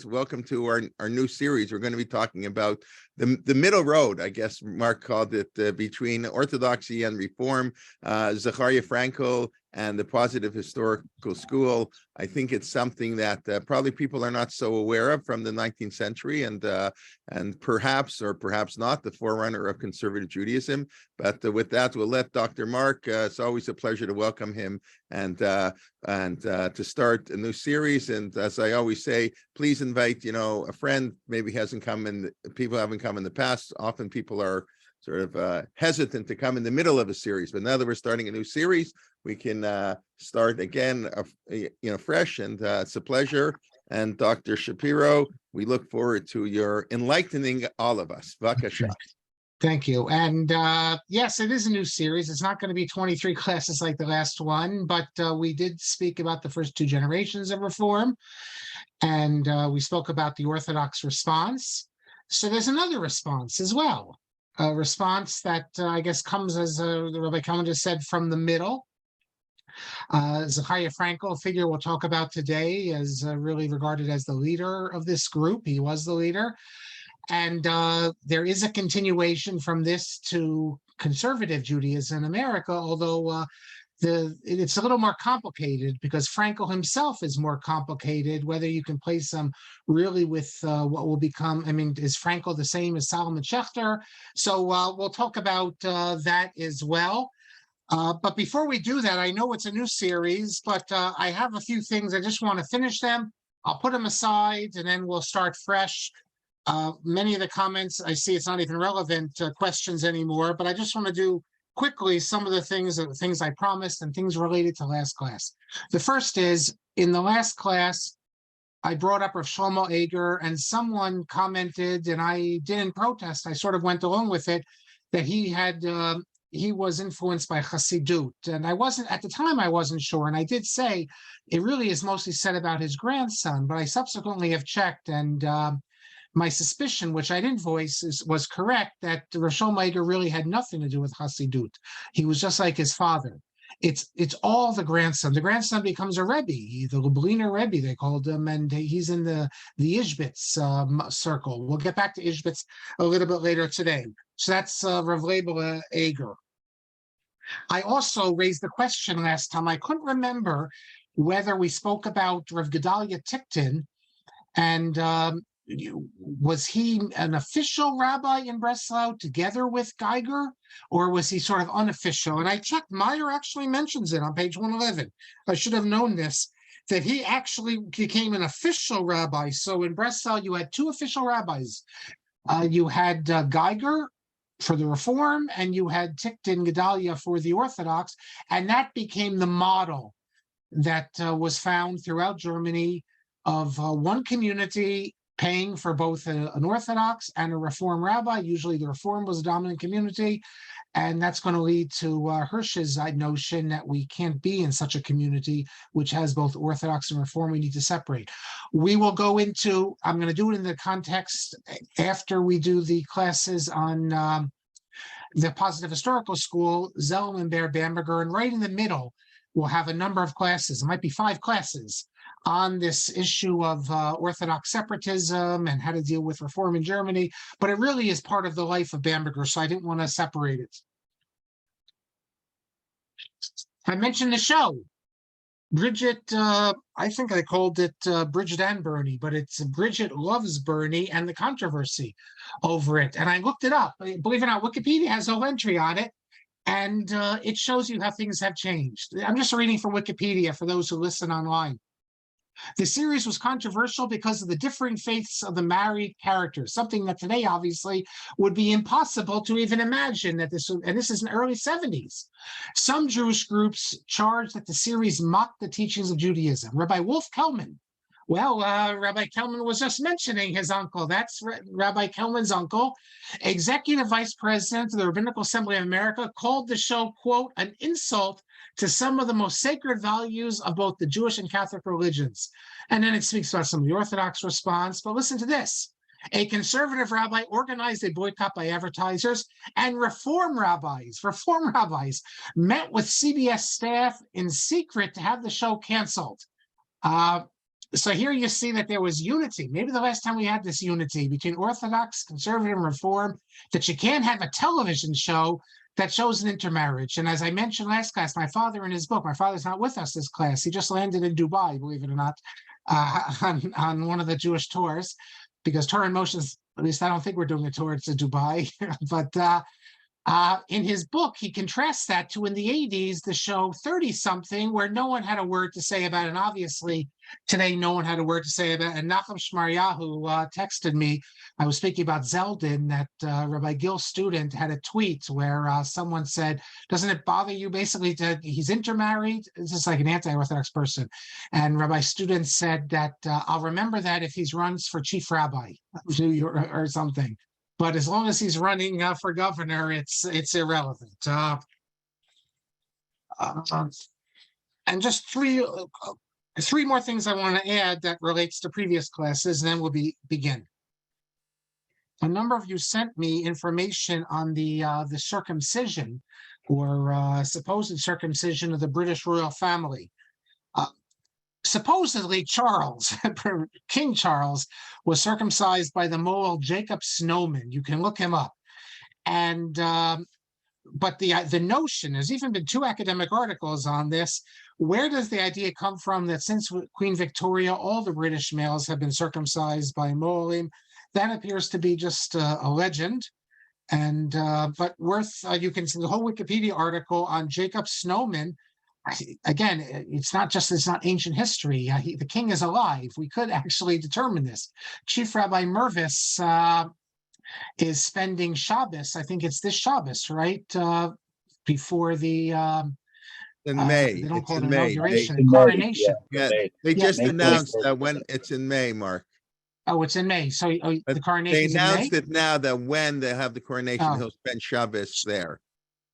Welcome to our new series. We're going to be talking about the middle road, I guess Marc called it, between Orthodoxy and Reform, Zechariah Frankel and the positive historical school. I think it's something that probably people are not so aware of from the 19th century, and perhaps or perhaps not the forerunner of conservative Judaism. But with that, we'll let Dr. Marc. It's always a pleasure to welcome him and to start a new series. And as I always say, please invite a friend. Maybe hasn't come in. People haven't come in the past. Often people are sort of hesitant to come in the middle of a series, but now that we're starting a new series, we can start again, fresh, and it's a pleasure. And Dr. Shapiro, we look forward to your enlightening all of us. Vakasha. Thank you. And yes, it is a new series. It's not going to be 23 classes like the last one, but we did speak about the first two generations of Reform, and we spoke about the Orthodox response. So there's another response as well, a response that I guess comes, as the Rabbi Kalman just said, from the middle. Zechariah Frankel, a figure we'll talk about today, is really regarded as the leader of this group. He was the leader. And there is a continuation from this to conservative Judaism in America, although it's a little more complicated because Frankel himself is more complicated, whether you can place him really with what will become, is Frankel the same as Solomon Schechter? So we'll talk about that as well. But before we do that, I know it's a new series, but I have a few things. I just want to finish them. I'll put them aside and then we'll start fresh. Many of the comments, I see it's not even relevant questions anymore, but I just want to do quickly some of the things I promised and things related to last class. The first is, in the last class, I brought up Rav Shlomo Eger, and someone commented, and I didn't protest, I sort of went along with it, that he was influenced by Chassidut. And at the time I wasn't sure, and I did say it really is mostly said about his grandson, but I subsequently have checked, and my suspicion, which I didn't voice, was correct, that Rav Shlomo Eger really had nothing to do with Chassidut. He was just like his father. It's all the grandson. The grandson becomes a Rebbe, the Lubliner Rebbe, they called him, and he's in the Ishbitz circle. We'll get back to Ishbitz a little bit later today. So that's Rav Leibel Eger. I also raised the question last time. I couldn't remember whether we spoke about Rav Gedalia Tickton, and was he an official rabbi in Breslau together with Geiger, or was he sort of unofficial? And I checked, Meyer actually mentions it on page 111. I should have known this, that he actually became an official rabbi. So in Breslau, you had two official rabbis. You had Geiger for the Reform, and you had Tickton Gedalia for the Orthodox, and that became the model that was found throughout Germany of one community paying for both an Orthodox and a Reform rabbi. Usually the Reform was a dominant community, and that's going to lead to Hirsch's notion that we can't be in such a community which has both Orthodox and Reform. We need to separate. We will go into, I'm going to do it in the context after we do the classes on the positive historical school, Zellman, Bear, Bamberger, and right in the middle, we'll have a number of classes. It might be 5 classes on this issue of Orthodox separatism and how to deal with Reform in Germany, but it really is part of the life of Bamberger, so I didn't want to separate it. I mentioned the show. Bridget, I think I called it Bridget and Bernie, but it's Bridget Loves Bernie and the controversy over it. And I looked it up. Believe it or not, Wikipedia has a whole entry on it, and it shows you how things have changed. I'm just reading from Wikipedia for those who listen online. The series was controversial because of the differing faiths of the married characters, something that today obviously would be impossible to even imagine that this would, and this is in the early 70s. Some Jewish groups charged that the series mocked the teachings of Judaism. Rabbi Wolf Kelman, well, Rabbi Kelman was just mentioning his uncle. That's Rabbi Kelman's uncle, executive vice president of the Rabbinical Assembly of America, called the show, quote, an insult to some of the most sacred values of both the Jewish and Catholic religions. And then it speaks about some of the Orthodox response. But listen to this. A conservative rabbi organized a boycott by advertisers, and reform rabbis met with CBS staff in secret to have the show canceled. So here you see that there was unity. Maybe the last time we had this unity between Orthodox, conservative, and Reform, that you can't have a television show that shows an intermarriage. And as I mentioned last class, my father in his book, my father's not with us this class. He just landed in Dubai, believe it or not, on one of the Jewish tours, because Torah in Moshe's, at least I don't think we're doing a tour to Dubai, but in his book, he contrasts that to in the 80s, the show 30-something, where no one had a word to say about it. And obviously, today, no one had a word to say about it. And Nachum Shmaryahu texted me. I was speaking about Zeldin, that Rabbi Gil's student had a tweet where someone said, doesn't it bother you basically that he's intermarried? This is like an anti-Orthodox person. And Rabbi student said that I'll remember that if he runs for chief rabbi or something. But as long as he's running for governor, it's irrelevant. And just three more things I want to add that relates to previous classes, and then we'll begin. A number of you sent me information on the circumcision or supposed circumcision of the British royal family. Supposedly Charles, King Charles, was circumcised by the Moel Jacob Snowman. You can look him up. And but the notion, there's even been 2 academic articles on this. Where does the idea come from that since Queen Victoria, all the British males have been circumcised by Moelim? That appears to be just a legend. And but worth, you can see the whole Wikipedia article on Jacob Snowman. Again, it's not ancient history. The king is alive. We could actually determine this. Chief Rabbi Mervis is spending Shabbos. I think it's this Shabbos, right? Before the in May. They don't It's call it in May. inauguration, coronation. Yeah, they just announced that when it's in May, Mark. Oh, it's in May. So But the coronation is in May? They announced it now that when they have the coronation, Oh. he'll spend Shabbos there.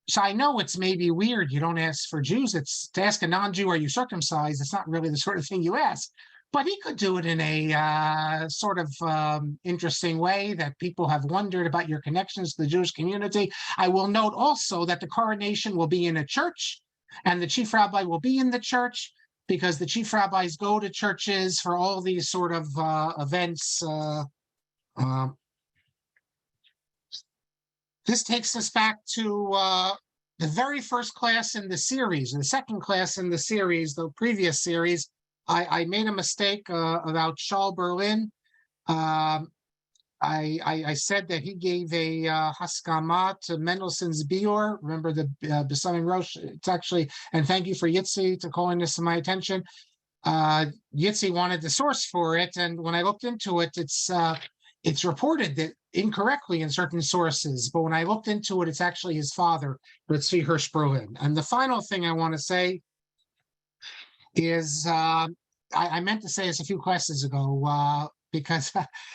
So I know it's maybe weird. You don't ask for Jews. It's to ask a non-Jew, are you circumcised? It's not really the sort of thing you ask. But he could do it in a sort of interesting way that people have wondered about your connections to the Jewish community. I will note also that the coronation will be in a church and the chief rabbi will be in the church because the chief rabbis go to churches for all these sort of events. This takes us back to the very first class in the series, the second class in the series, the previous series. I made a mistake about Shaul Berlin. I said that he gave a haskama to Mendelssohn's Bior. Remember the Besamim Rosh? It's actually, and thank you for Yitzi to calling this to my attention. Yitzi wanted the source for it, and when I looked into it, it's reported that incorrectly in certain sources, but when I looked into it, it's actually his father, Tzvi Hirsch Berlin. And the final thing I want to say is, I meant to say this a few classes ago, because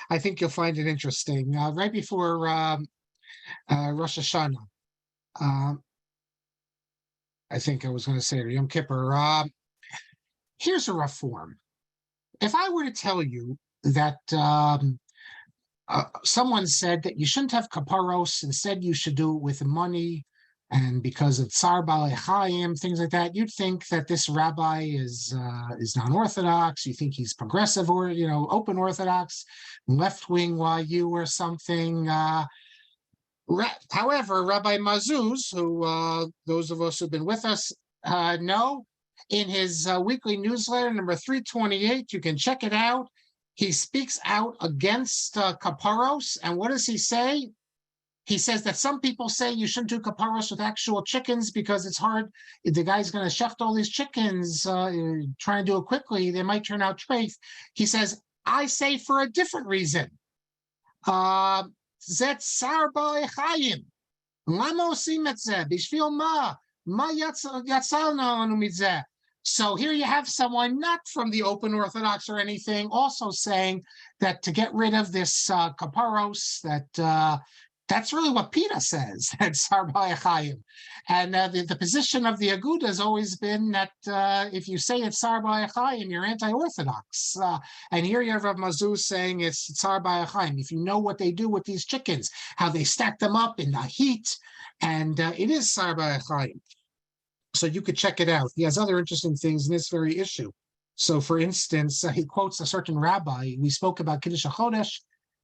I think you'll find it interesting. Right before Rosh Hashanah, I think I was going to say Yom Kippur, here's a reform. If I were to tell you that someone said that you shouldn't have kapparos, instead you should do it with money, and because of Tsar Balei Chaim, things like that, you'd think that this rabbi is non-Orthodox. You think he's progressive or open Orthodox, left-wing YU or something. However, Rabbi Mazuz, who those of us who've been with us know, in his weekly newsletter number 328, you can check it out. He speaks out against kapparos, and what does he say? He says that some people say you shouldn't do kapparos with actual chickens because it's hard. If the guy's going to shecht all these chickens, trying to do it quickly, they might turn out treif. He says, I say for a different reason. Zet sar balei chayim. Lama osim et zeh? Bishvil ma? Ma yatzalna lanu mitzeh? So here you have someone not from the open Orthodox or anything, also saying that to get rid of this kapparos, that's really what Peta says, that's Sar Balei Chaim. And the position of the Aguda has always been that if you say it's Sar Balei Chaim, you're anti-Orthodox. And here you have Rav Mazuz saying it's Sar Balei Chaim. If you know what they do with these chickens, how they stack them up in the heat, and it is Sar Balei Chaim. So you could check it out. He has other interesting things in this very issue. So, for instance, he quotes a certain rabbi. We spoke about Kiddush HaChodesh.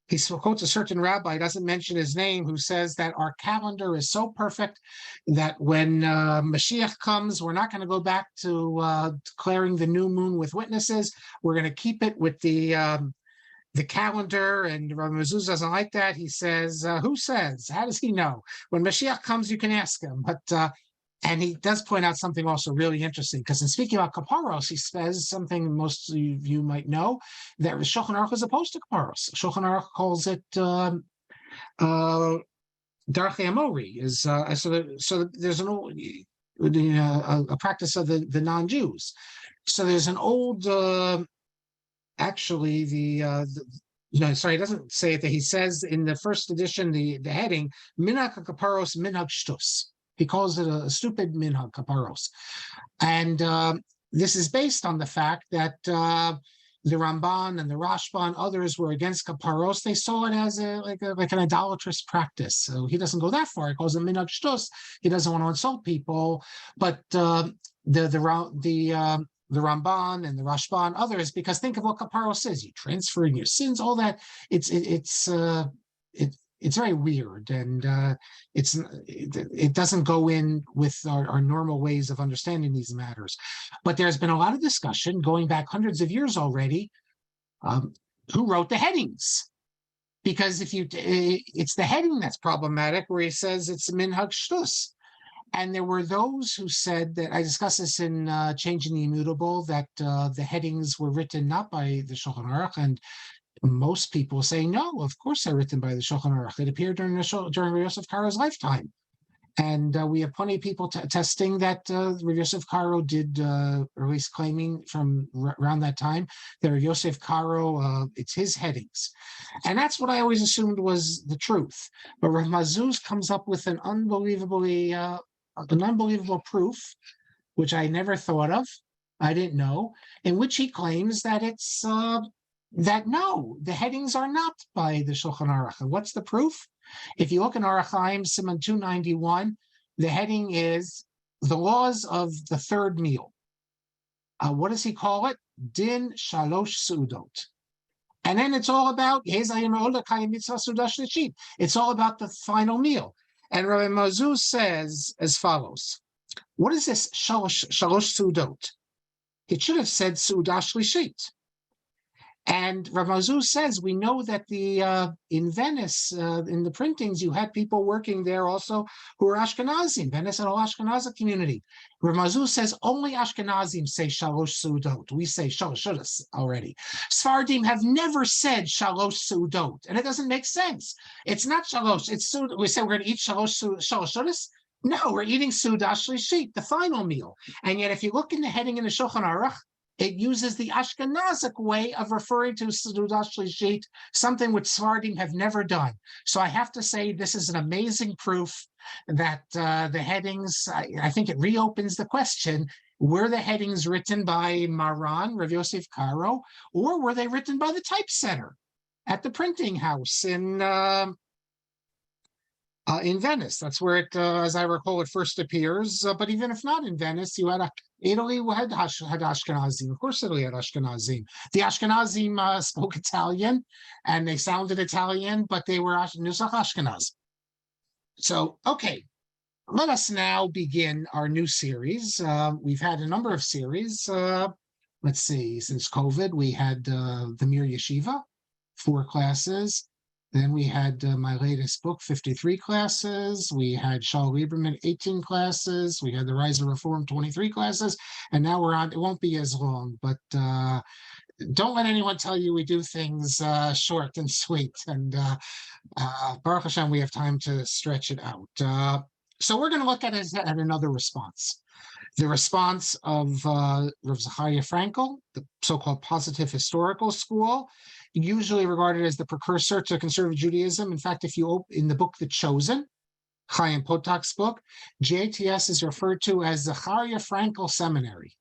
He quotes a certain rabbi, doesn't mention his name, who says that our calendar is so perfect that when Mashiach comes, we're not going to go back to declaring the new moon with witnesses. We're going to keep it with the calendar. And Rabbi Mezuz doesn't like that. He says, who says? How does he know? When Mashiach comes, you can ask him. But and he does point out something also really interesting, because in speaking about kapparos, he says something most of you might know, that Shulhan Arukh is opposed to kapparos. Shulhan Arukh calls it Darchei Amori. So there's an old a practice of the non-Jews. So there's an old actually sorry, he doesn't say it. That he says in the first edition, the heading Minhag kapparos Minhag Shtus. He calls it a stupid minhag kapparos, and this is based on the fact that the Ramban and the Rashba and others were against kapparos. They saw it as like an idolatrous practice. So he doesn't go that far. He calls it minhag shtus. He doesn't want to insult people, but the Ramban and the Rashba and others, because think of what kapparos is. You transferring your sins, all that. It's very weird, and it doesn't go in with our normal ways of understanding these matters. But there's been a lot of discussion going back hundreds of years already. Who wrote the headings? Because it's the heading that's problematic, where he says it's minhag shtus. And there were those who said that, I discussed this in Changing the Immutable, that the headings were written not by the Shulhan Arukh, and most people say, no, of course they're written by the Shulhan Arukh. It appeared during Rabbi Yosef Karo's lifetime. And we have plenty of people testing that Rabbi Yosef Karo did, or at least claiming from around that time, that Rabbi Yosef Karo, it's his headings. And that's what I always assumed was the truth. But Rav Mazuz comes up with an unbelievable proof, which I never thought of, I didn't know, in which he claims that it's that no, the headings are not by the Shulchan Aruch. And what's the proof? If you look in Orach Chaim, Siman 291, the heading is the laws of the third meal. What does he call it? Din Shalosh Sudot. And then it's all about it's all about the final meal. And Rabbi Mazuz says as follows: what is this Shalosh Sudot? It should have said Sudah Shlishit. And Rav Mazuz says, we know that in Venice, in the printings, you had people working there also who were Ashkenazim. Venice had a whole Ashkenazi community. Rav Mazuz says only Ashkenazim say Shalosh Sudot. We say Shalosh Shudas already. Sfardim have never said Shalosh Sudot, and it doesn't make sense. It's not Shalosh. It's Sud. We say we're going to eat Shalosh Shudas. No, we're eating Sudah Shlishit, the final meal. And yet, if you look in the heading in the Shulchan Aruch, it uses the Ashkenazic way of referring to Sudah Shlishit, something which Sfardim have never done. So I have to say this is an amazing proof that the headings, I think it reopens the question, were the headings written by Maran, Rav Yosef Karo, or were they written by the typesetter at the printing house in Venice? That's where it, as I recall, it first appears. But even if not in Venice, you had Italy had Ashkenazim. Of course, Italy had Ashkenazim. The Ashkenazim spoke Italian, and they sounded Italian, but they were Nusach Ashkenaz. So, okay, let us now begin our new series. We've had a number of series. Let's see, since COVID, we had the Mir Yeshiva, 4 classes. Then we had my latest book, 53 classes. We had Shaul Lieberman, 18 classes. We had the Rise of Reform, 23 classes. And now we're on, it won't be as long, but don't let anyone tell you we do things short and sweet. And Baruch Hashem, we have time to stretch it out. So we're going to look at another response. The response of Rav Zechariah Frankel, the so-called positive historical school, usually regarded as the precursor to conservative Judaism. In fact, if you open in the book The Chosen, Chaim Potak's book, JTS is referred to as Zechariah Frankel Seminary.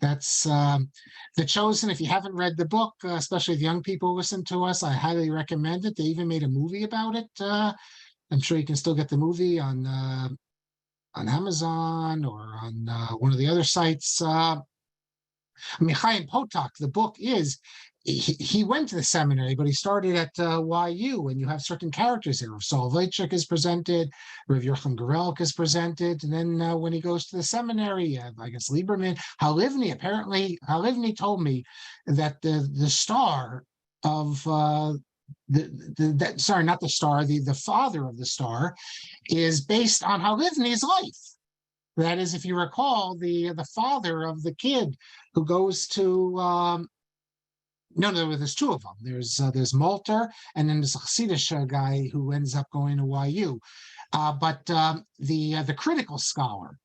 That's The Chosen. If you haven't read the book, especially the young people who listen to us, I highly recommend it. They even made a movie about it. I'm sure you can still get the movie on Amazon or on one of the other sites. I mean, Chaim Potok, the book is, he went to the seminary, but he started at YU, and you have certain characters here. Rav Soloveitchik is presented, Rav Yochanan Gorelk is presented, and then when he goes to the seminary, I guess Lieberman, Halivni, apparently, Halivni told me that the star of sorry, not the star, the father of the star is based on Halivni's life. That is, if you recall, the father of the kid who goes to no, there's two of them. There's Malter, and then there's a Chassidish guy who ends up going to YU. But the critical scholar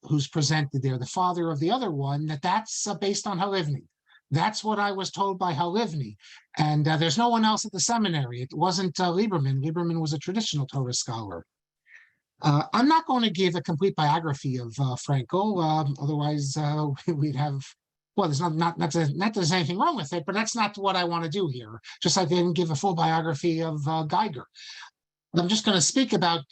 who's presented there, the father of the other one, that's based on Halivni. That's what I was told by Halivni. And there's no one else at the seminary. It wasn't Lieberman. Lieberman was a traditional Torah scholar. I'm not going to give a complete biography of Frankel, otherwise we'd have, well, there's not there's anything wrong with it, but that's not what I want to do here. Just like I didn't give a full biography of Geiger. I'm just going to speak about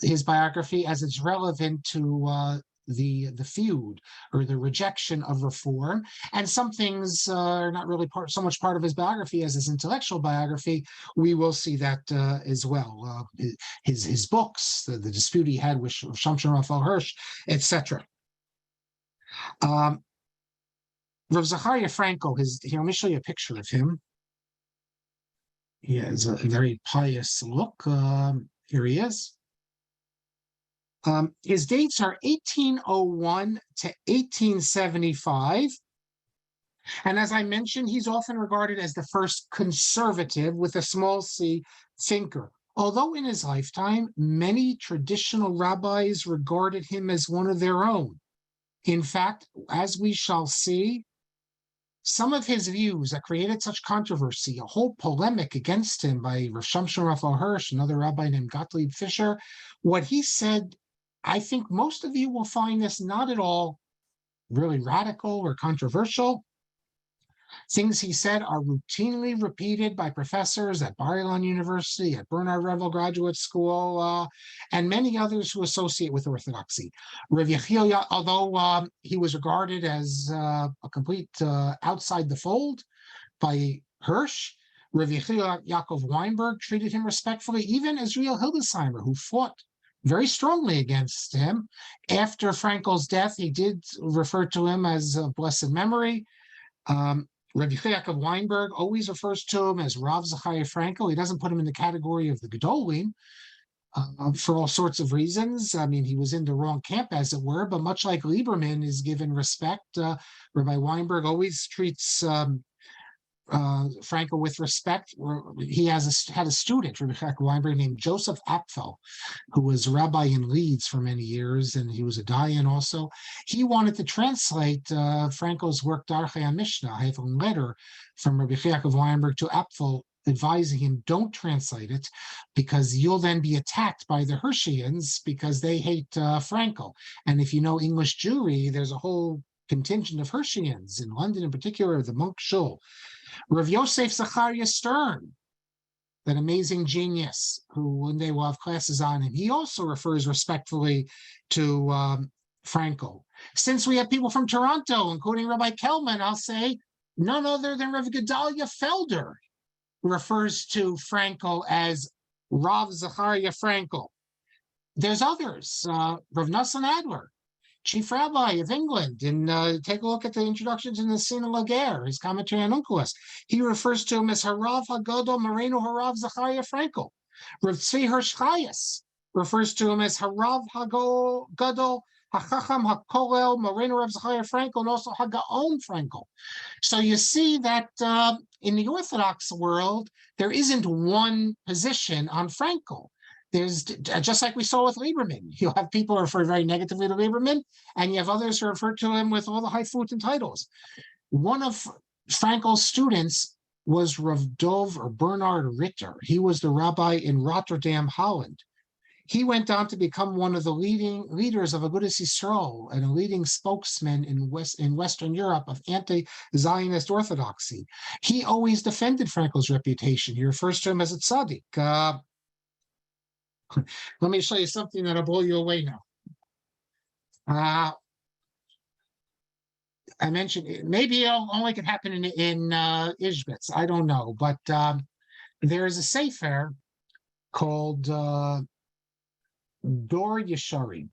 his biography as it's relevant to the feud or the rejection of reform, and some things are not really so much part of his biography as his intellectual biography. We will see that as well. His books, the dispute he had with Shamshon Raphael Hirsch, etc. Rav Zechariah Frankel, here, let me show you a picture of him. He has a very pious look. Here he is. His dates are 1801 to 1875. And as I mentioned, he's often regarded as the first conservative with a small c thinker. Although in his lifetime, many traditional rabbis regarded him as one of their own. In fact, as we shall see, some of his views that created such controversy, a whole polemic against him by Rav Shamshon Raphael Hirsch, another rabbi named Gottlieb Fischer, what he said, I think most of you will find this not at all really radical or controversial. Things he said are routinely repeated by professors at Bar-Ilan University, at Bernard Revel Graduate School, and many others who associate with Orthodoxy. Rav Yechiel, although he was regarded as a complete outside the fold by Hirsch, Rav Yechiel Yaakov Weinberg treated him respectfully, even Israel Hildesheimer, who fought very strongly against him. After Frankel's death, he did refer to him as a blessed memory. Rabbi Yaakov Weinberg always refers to him as Rav Zechariah Frankel. He doesn't put him in the category of the Gedolim for all sorts of reasons. I mean, he was in the wrong camp, as it were, but much like Lieberman is given respect, Rabbi Weinberg always treats Frankel with respect. He had a student, Rabbi Weinberg, named Joseph Apfel, who was rabbi in Leeds for many years, and he was a Dayan also. He wanted to translate Frankel's work, Darchei HaMishnah. I have a letter from Rabbi Yaakov Weinberg to Apfel advising him, don't translate it, because you'll then be attacked by the Hirschians because they hate Frankel. And if you know English Jewry, there's a whole contingent of Hirschians, in London in particular, the Monk Shul. Rav Yosef Zachariah Stern, that amazing genius who one day we'll have classes on him, he also refers respectfully to Frankel. Since we have people from Toronto, including Rabbi Kelman, I'll say none other than Rav Gedalia Felder refers to Frankel as Rav Zachariah Frankel. There's others, Rav Nassan Adler, Chief Rabbi of England, and take a look at the introduction to the Sina Laguerre, his commentary on Onkelos. He refers to him as Harav Hagadol Moreno Harav Zachariah Frankel. Rav Tzvi Hirsch Chayes refers to him as Harav Hagadol Hachacham Hakolel Moreno Rav Zachariah Frankel, and also Hagaon Frankel. So you see that in the Orthodox world, there isn't one position on Frankel. There's, just like we saw with Lieberman, you have people who refer very negatively to Lieberman, and you have others who refer to him with all the high fruits and titles. One of Frankel's students was Rav Dov or Bernard Ritter. He was the rabbi in Rotterdam, Holland. He went on to become one of the leading leaders of Agudas Yisrael and a leading spokesman in Western Europe of anti-Zionist orthodoxy. He always defended Frankel's reputation. He refers to him as a tzaddik. Let me show you something that'll blow you away now. I mentioned maybe it only could happen in Ishbitz. I don't know, but there is a sefer called Dor Yesharim,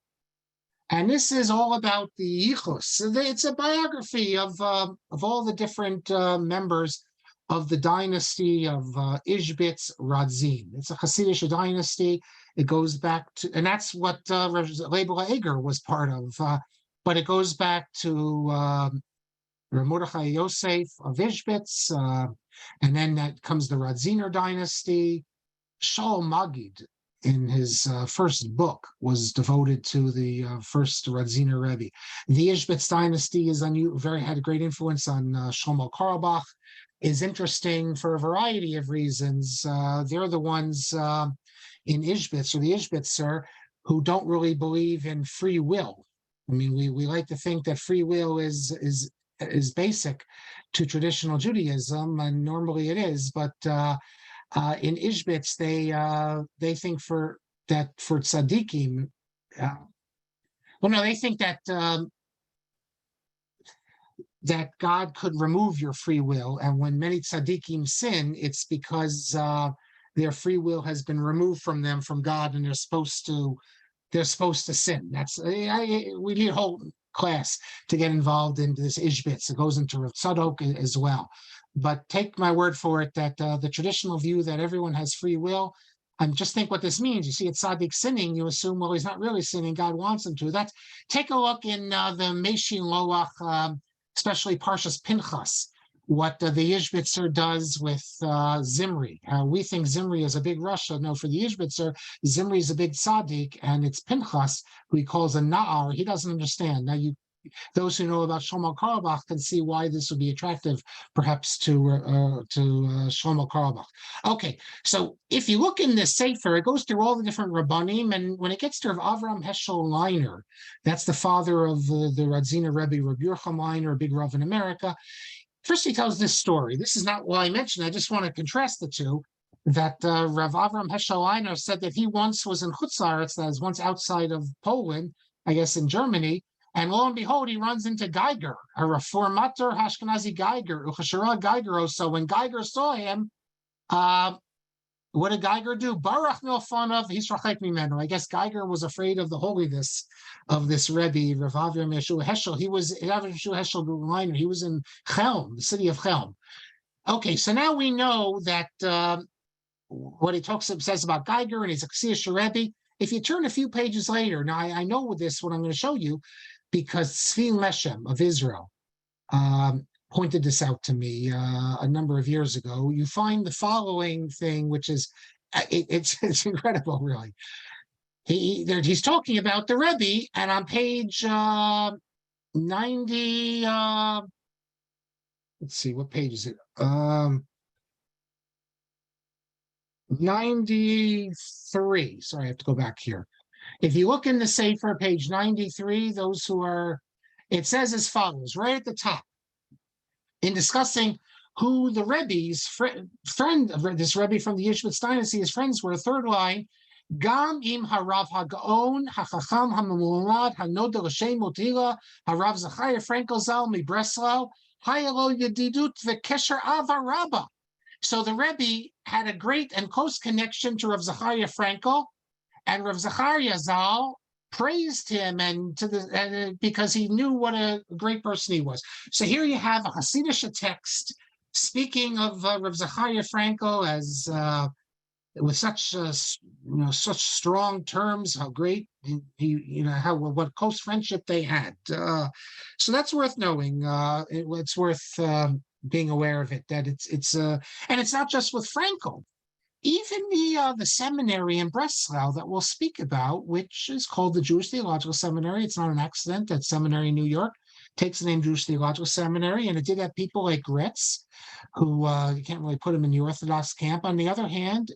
and this is all about the Yichus. So it's a biography of all the different members of the dynasty of Ishbitz Radzim. It's a Hasidic dynasty. It goes back to, and that's what Rebbe Eger was part of. But it goes back to Mordechai Yosef of Ishbitz, and then that comes the Radziner dynasty. Shaul Magid, in his first book, was devoted to the first Radziner Rebbe. The Ishbitz dynasty is had a great influence on Shlomo Carlebach. Is interesting for a variety of reasons. They're the ones in Ishbitz, or the Ishbitzer, who don't really believe in free will. I mean, we like to think that free will is basic to traditional Judaism, and normally it is. But in Ishbitz, they think for tzaddikim, they think that God could remove your free will, and when many tzaddikim sin, it's because their free will has been removed from them from God, and they're supposed to sin. That's we need a whole class to get involved in this Ishbitz. It goes into Rav Tzadok as well. But take my word for it that the traditional view that everyone has free will, and just think what this means. You see a tzaddik sinning, you assume, well, he's not really sinning. God wants him to. Take a look in the Meshin Loach, especially Parshas Pinchas, what the Ishbitzer does with Zimri. We think Zimri is a big Rasha. No, for the Ishbitzer, Zimri is a big tzaddik, and it's Pinchas who he calls a Na'ar. He doesn't understand. Now, those who know about Shlomo Carlebach can see why this would be attractive, perhaps, to Shlomo Carlebach. Okay, so if you look in this sefer, it goes through all the different Rabbanim, and when it gets to Avram Heschel Leiner, that's the father of the Radziner Rebbe, Rabbi Yocham Leiner, a big Rav in America. First, he tells this story. This is not what I mentioned. I just want to contrast the two. That Rav Avram Heschel Leiner said that he once was in Chutz La'aretz, that is once outside of Poland, I guess in Germany, and lo and behold, he runs into Geiger, a reformator Ashkenazi Geiger, Uchashara Geiger. So when Geiger saw him, what did Geiger do? Barach milfanav hisrachek mimenu. I guess Geiger was afraid of the holiness of this Rebbe, Rav Avram Yeshua Heschel. He was in Chelm, the city of Chelm. Okay, so now we know that what he says about Geiger and his Aksiya Rebbe. If you turn a few pages later, now I know with this what I'm going to show you, because Tzvi Leshem of Israel pointed this out to me a number of years ago. You find the following thing, which is it's incredible, really. He's talking about the Rebbe, and on page 90. Let's see, what page is it? 93. Sorry, I have to go back here. If you look in the Sefer, page 93, it says as follows, right at the top, in discussing who the Rebbe's friend of this Rebbe from the Ishbitz dynasty, his friends were, third line, Gam im harav hagaon hachacham hamamulad hanoda l'shem motila harav Zechariah Frankel zal mi Breslau hayalo yedidut v'kesher avarabba. So the Rebbe had a great and close connection to Rav Zechariah Frankel, and Rav Zechariah Zal praised him because he knew what a great person he was. So here you have a Hasidic text speaking of Rav Zechariah Frankel as with such strong terms, how great what close friendship they had. So that's worth knowing. It's worth being aware of it. That it's and it's not just with Frankel. Even the seminary in Breslau that we'll speak about, which is called the Jewish Theological Seminary. It's not an accident that seminary in New York takes the name Jewish Theological Seminary, and it did have people like Gretz, who you can't really put him in the Orthodox camp. On the other hand,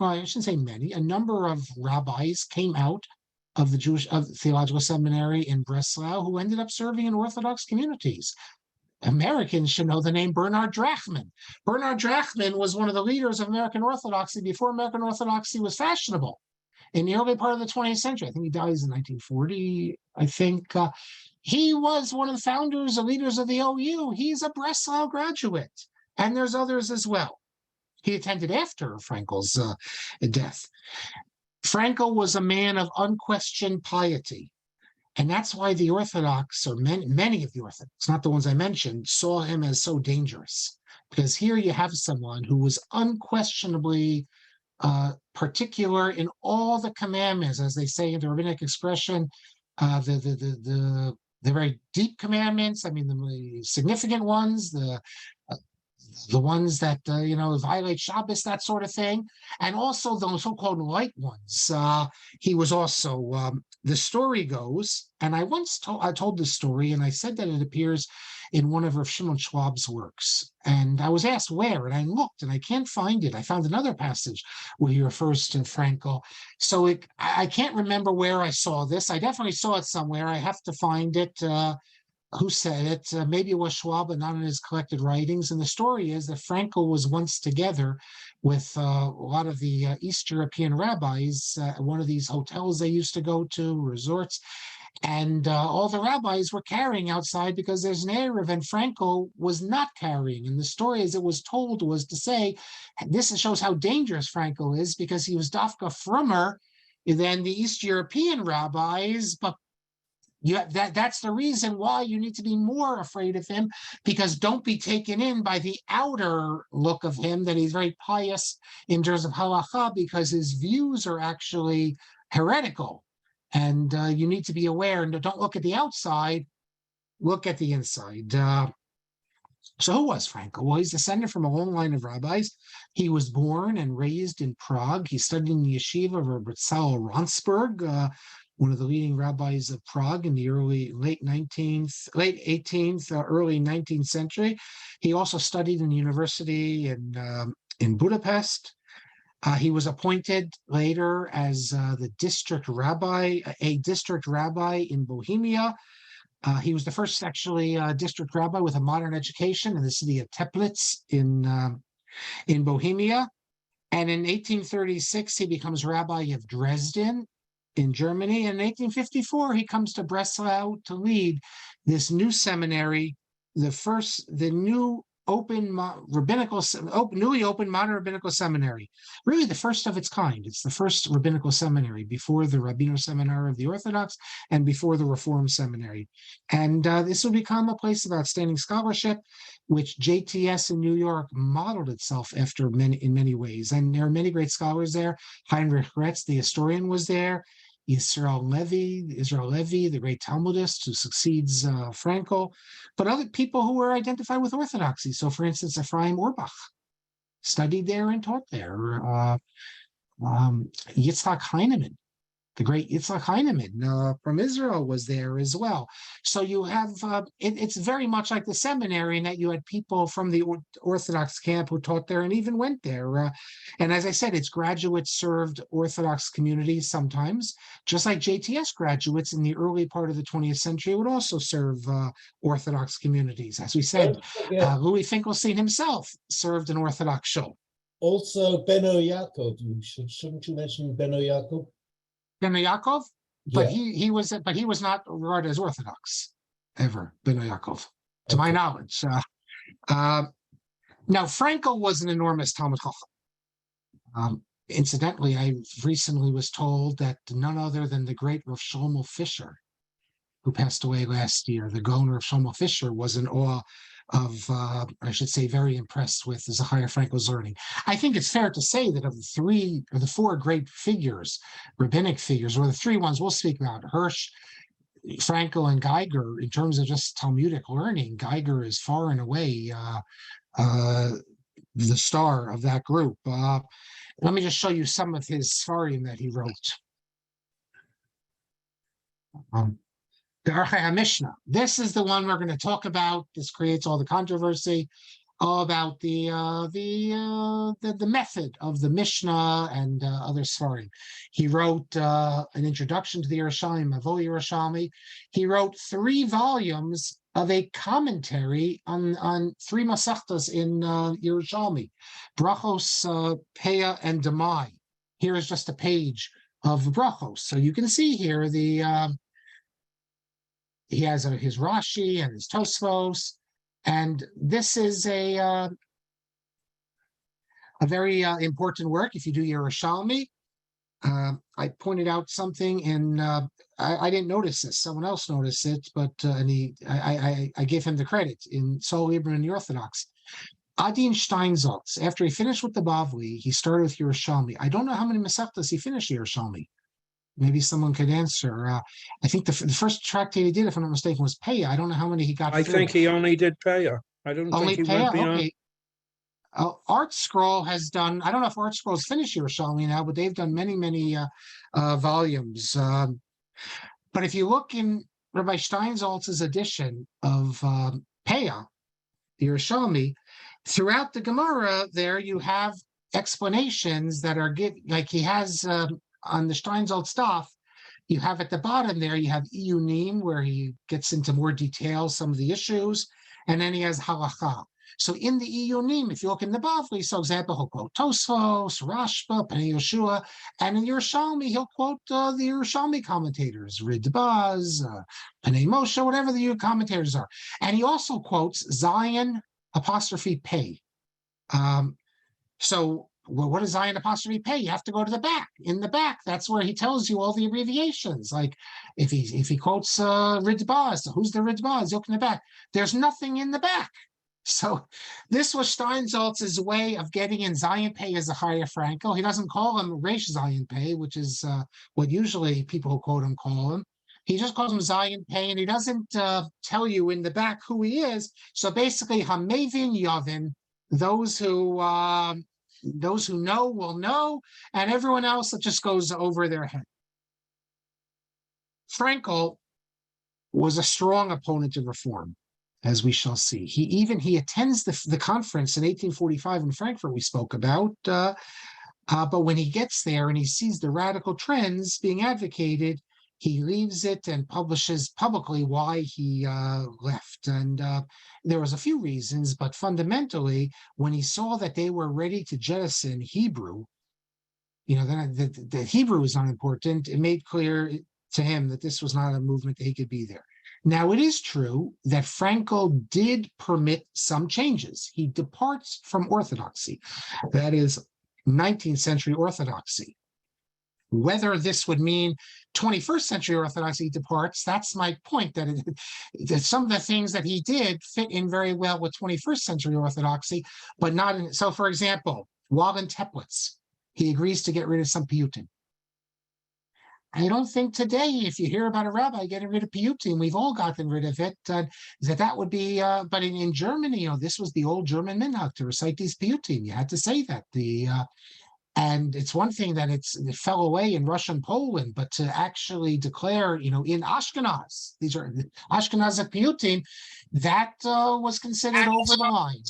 I shouldn't say many, a number of rabbis came out of the Theological Seminary in Breslau who ended up serving in Orthodox communities. Americans should know the name Bernard Drachman. Bernard Drachman was one of the leaders of American Orthodoxy before American Orthodoxy was fashionable. in the early part of the 20th century. I think he dies in 1940. I think he was one of the founders and leaders of the OU. He's a Breslau graduate, and there's others as well. He attended after Frankel's death. Frankel was a man of unquestioned piety. And that's why the Orthodox, or many of the Orthodox, not the ones I mentioned, saw him as so dangerous. Because here you have someone who was unquestionably particular in all the commandments, as they say in the rabbinic expression, the very deep commandments. I mean, the significant ones, the ones that violate Shabbos, that sort of thing, and also those so-called light ones. He was also. The story goes, and I once told this story, and I said that it appears in one of Rav Shimon Schwab's works. And I was asked where, and I looked, and I can't find it. I found another passage where he refers to Frankel. So I can't remember where I saw this. I definitely saw it somewhere. I have to find it. Who said it? Maybe it was Schwab, but not in his collected writings. And the story is that Frankel was once together with a lot of the East European rabbis at one of these hotels they used to go to, resorts. And all the rabbis were carrying outside because there's an Erev, and Frankel was not carrying. And the story, as it was told, was to say, this shows how dangerous Frankel is, because he was dafka frummer than the East European rabbis, but that's the reason why you need to be more afraid of him, because don't be taken in by the outer look of him, that he's very pious in terms of halacha, because his views are actually heretical. And you need to be aware, and don't look at the outside, look at the inside. So who was Frankel? Well, he's descended from a long line of rabbis. He was born and raised in Prague. He studied in the yeshiva of Rabbi Ransberg, one of the leading rabbis of Prague in the late 18th, early 19th century. He also studied in the university in Budapest. He was appointed later as a district rabbi in Bohemia. He was the first actually district rabbi with a modern education in the city of Teplitz in Bohemia. And in 1836, he becomes rabbi of Dresden in Germany. And in 1854, he comes to Breslau to lead this new seminary, the new newly open modern rabbinical seminary, really the first of its kind. It's the first rabbinical seminary before the Rabbiner Seminar of the Orthodox and before the Reform Seminary. And this will become a place of outstanding scholarship, which JTS in New York modeled itself after in many ways. And there are many great scholars there. Heinrich Retz, the historian, was there. Israel Levy, the great Talmudist who succeeds Frankel, but other people who were identified with Orthodoxy. So, for instance, Ephraim Orbach studied there and taught there. Yitzhak Heinemann, the great Yitzhak Heinemann from Israel, was there as well. So you have, it's very much like the seminary in that you had people from the Orthodox camp who taught there and even went there. And as I said, its graduates served Orthodox communities sometimes, just like JTS graduates in the early part of the 20th century would also serve Orthodox communities. As we said, Louis Finkelstein himself served an Orthodox shul. Also, Beno Yaakov. Shouldn't you mention Beno Yaakov? Beno Yaakov, but Yeah. he was not regarded as Orthodox ever. Beno Yaakov, to my knowledge. Now Frankel was an enormous Talmud Chacham. Incidentally, I recently was told that none other than the great Rav Shlomo Fisher, who passed away last year, the Gaon Rav Shlomo Fisher, was in awe of, I should say, very impressed with Zechariah Frankel's learning. I think it's fair to say that of the three or the four great figures, rabbinic figures, or the three ones we'll speak about, Hirsch, Frankel, and Geiger, in terms of just Talmudic learning, Geiger is far and away the star of that group. Let me just show you some of his Sfarim that he wrote. The Archei HaMishnah. This is the one we're going to talk about. This creates all the controversy, all about the method of the Mishnah and other Sfarim. He wrote an introduction to the Yerushalmi, Mavo Yerushalmi. He wrote 3 volumes of a commentary on 3 Masechtas in Yerushalmi, Brachos, Peah, and Demai. Here is just a page of brachos. So you can see here he has his Rashi and his Tosfos, and this is a very important work. If you do Yerushalmi, I pointed out something in. I didn't notice this. Someone else noticed it, but and I gave him the credit in Sol Lieberman and the Orthodox. Adin Steinsaltz, after he finished with the Bavli, he started with Yerushalmi. I don't know how many Masechtas he finished Yerushalmi. Maybe someone could answer. I think the first tractate he did, if I'm not mistaken, was Peah. I don't know how many he got. I think he only did Peah. I don't Only think he went Peah? beyond. Okay. Art Scroll has done, I don't know if Art Scroll's finished Yerushalmi now, but they've done many volumes. But if you look in Rabbi Steinsaltz's edition of Peah, the Yerushalmi, throughout the Gemara, there you have explanations that are like he has on the Steinsaltz stuff. You have at the bottom there, you have Iyunim, where he gets into more detail, some of the issues, and then he has Halacha. So in the Iyunim, if you look in the Bavli, so example, he'll quote Tosfos, Rashba, Pnei Yeshua, and in Yerushalmi, he'll quote the Yerushalmi commentators, Ridbaz, Pnei Moshe, whatever the commentators are. And he also quotes Zion apostrophe Pei. So what is Zion apostrophe Pei? You have to go to the back. In the back, that's where he tells you all the abbreviations. Like if he quotes Ridbaz, who's the Ridbaz? Look in the back. There's nothing in the back. So this was Steinsaltz's way of getting in Zion Pei as Zechariah Frankel. He doesn't call him Reish Zion Pei, which is what usually people who quote him call him. He just calls him Zion Pei, and he doesn't tell you in the back who he is. So basically, Hamevin Yavin, those who know will know, and everyone else that just goes over their head. Frankel was a strong opponent of reform, as we shall see. He attends the conference in 1845 in Frankfurt we spoke about, but when he gets there and he sees the radical trends being advocated, he leaves it and publishes publicly why he left. And there was a few reasons, but fundamentally, when he saw that they were ready to jettison Hebrew, then the Hebrew was unimportant. It made clear to him that this was not a movement that he could be there. Now, it is true that Frankel did permit some changes. He departs from Orthodoxy. That is 19th century Orthodoxy. Whether this would mean 21st century Orthodoxy departs, that's my point, that some of the things that he did fit in very well with 21st century Orthodoxy, but not in. So, for example, while in Teplitz, he agrees to get rid of some piyutim. I don't think today, if you hear about a rabbi getting rid of piyutim, we've all gotten rid of it, that would be, but in Germany, this was the old German minhag to recite these piyutim. You had to say that. And it's one thing that it fell away in Russia and Poland, but to actually declare, in Ashkenaz, these are Ashkenazic piyutim, that was considered over the line.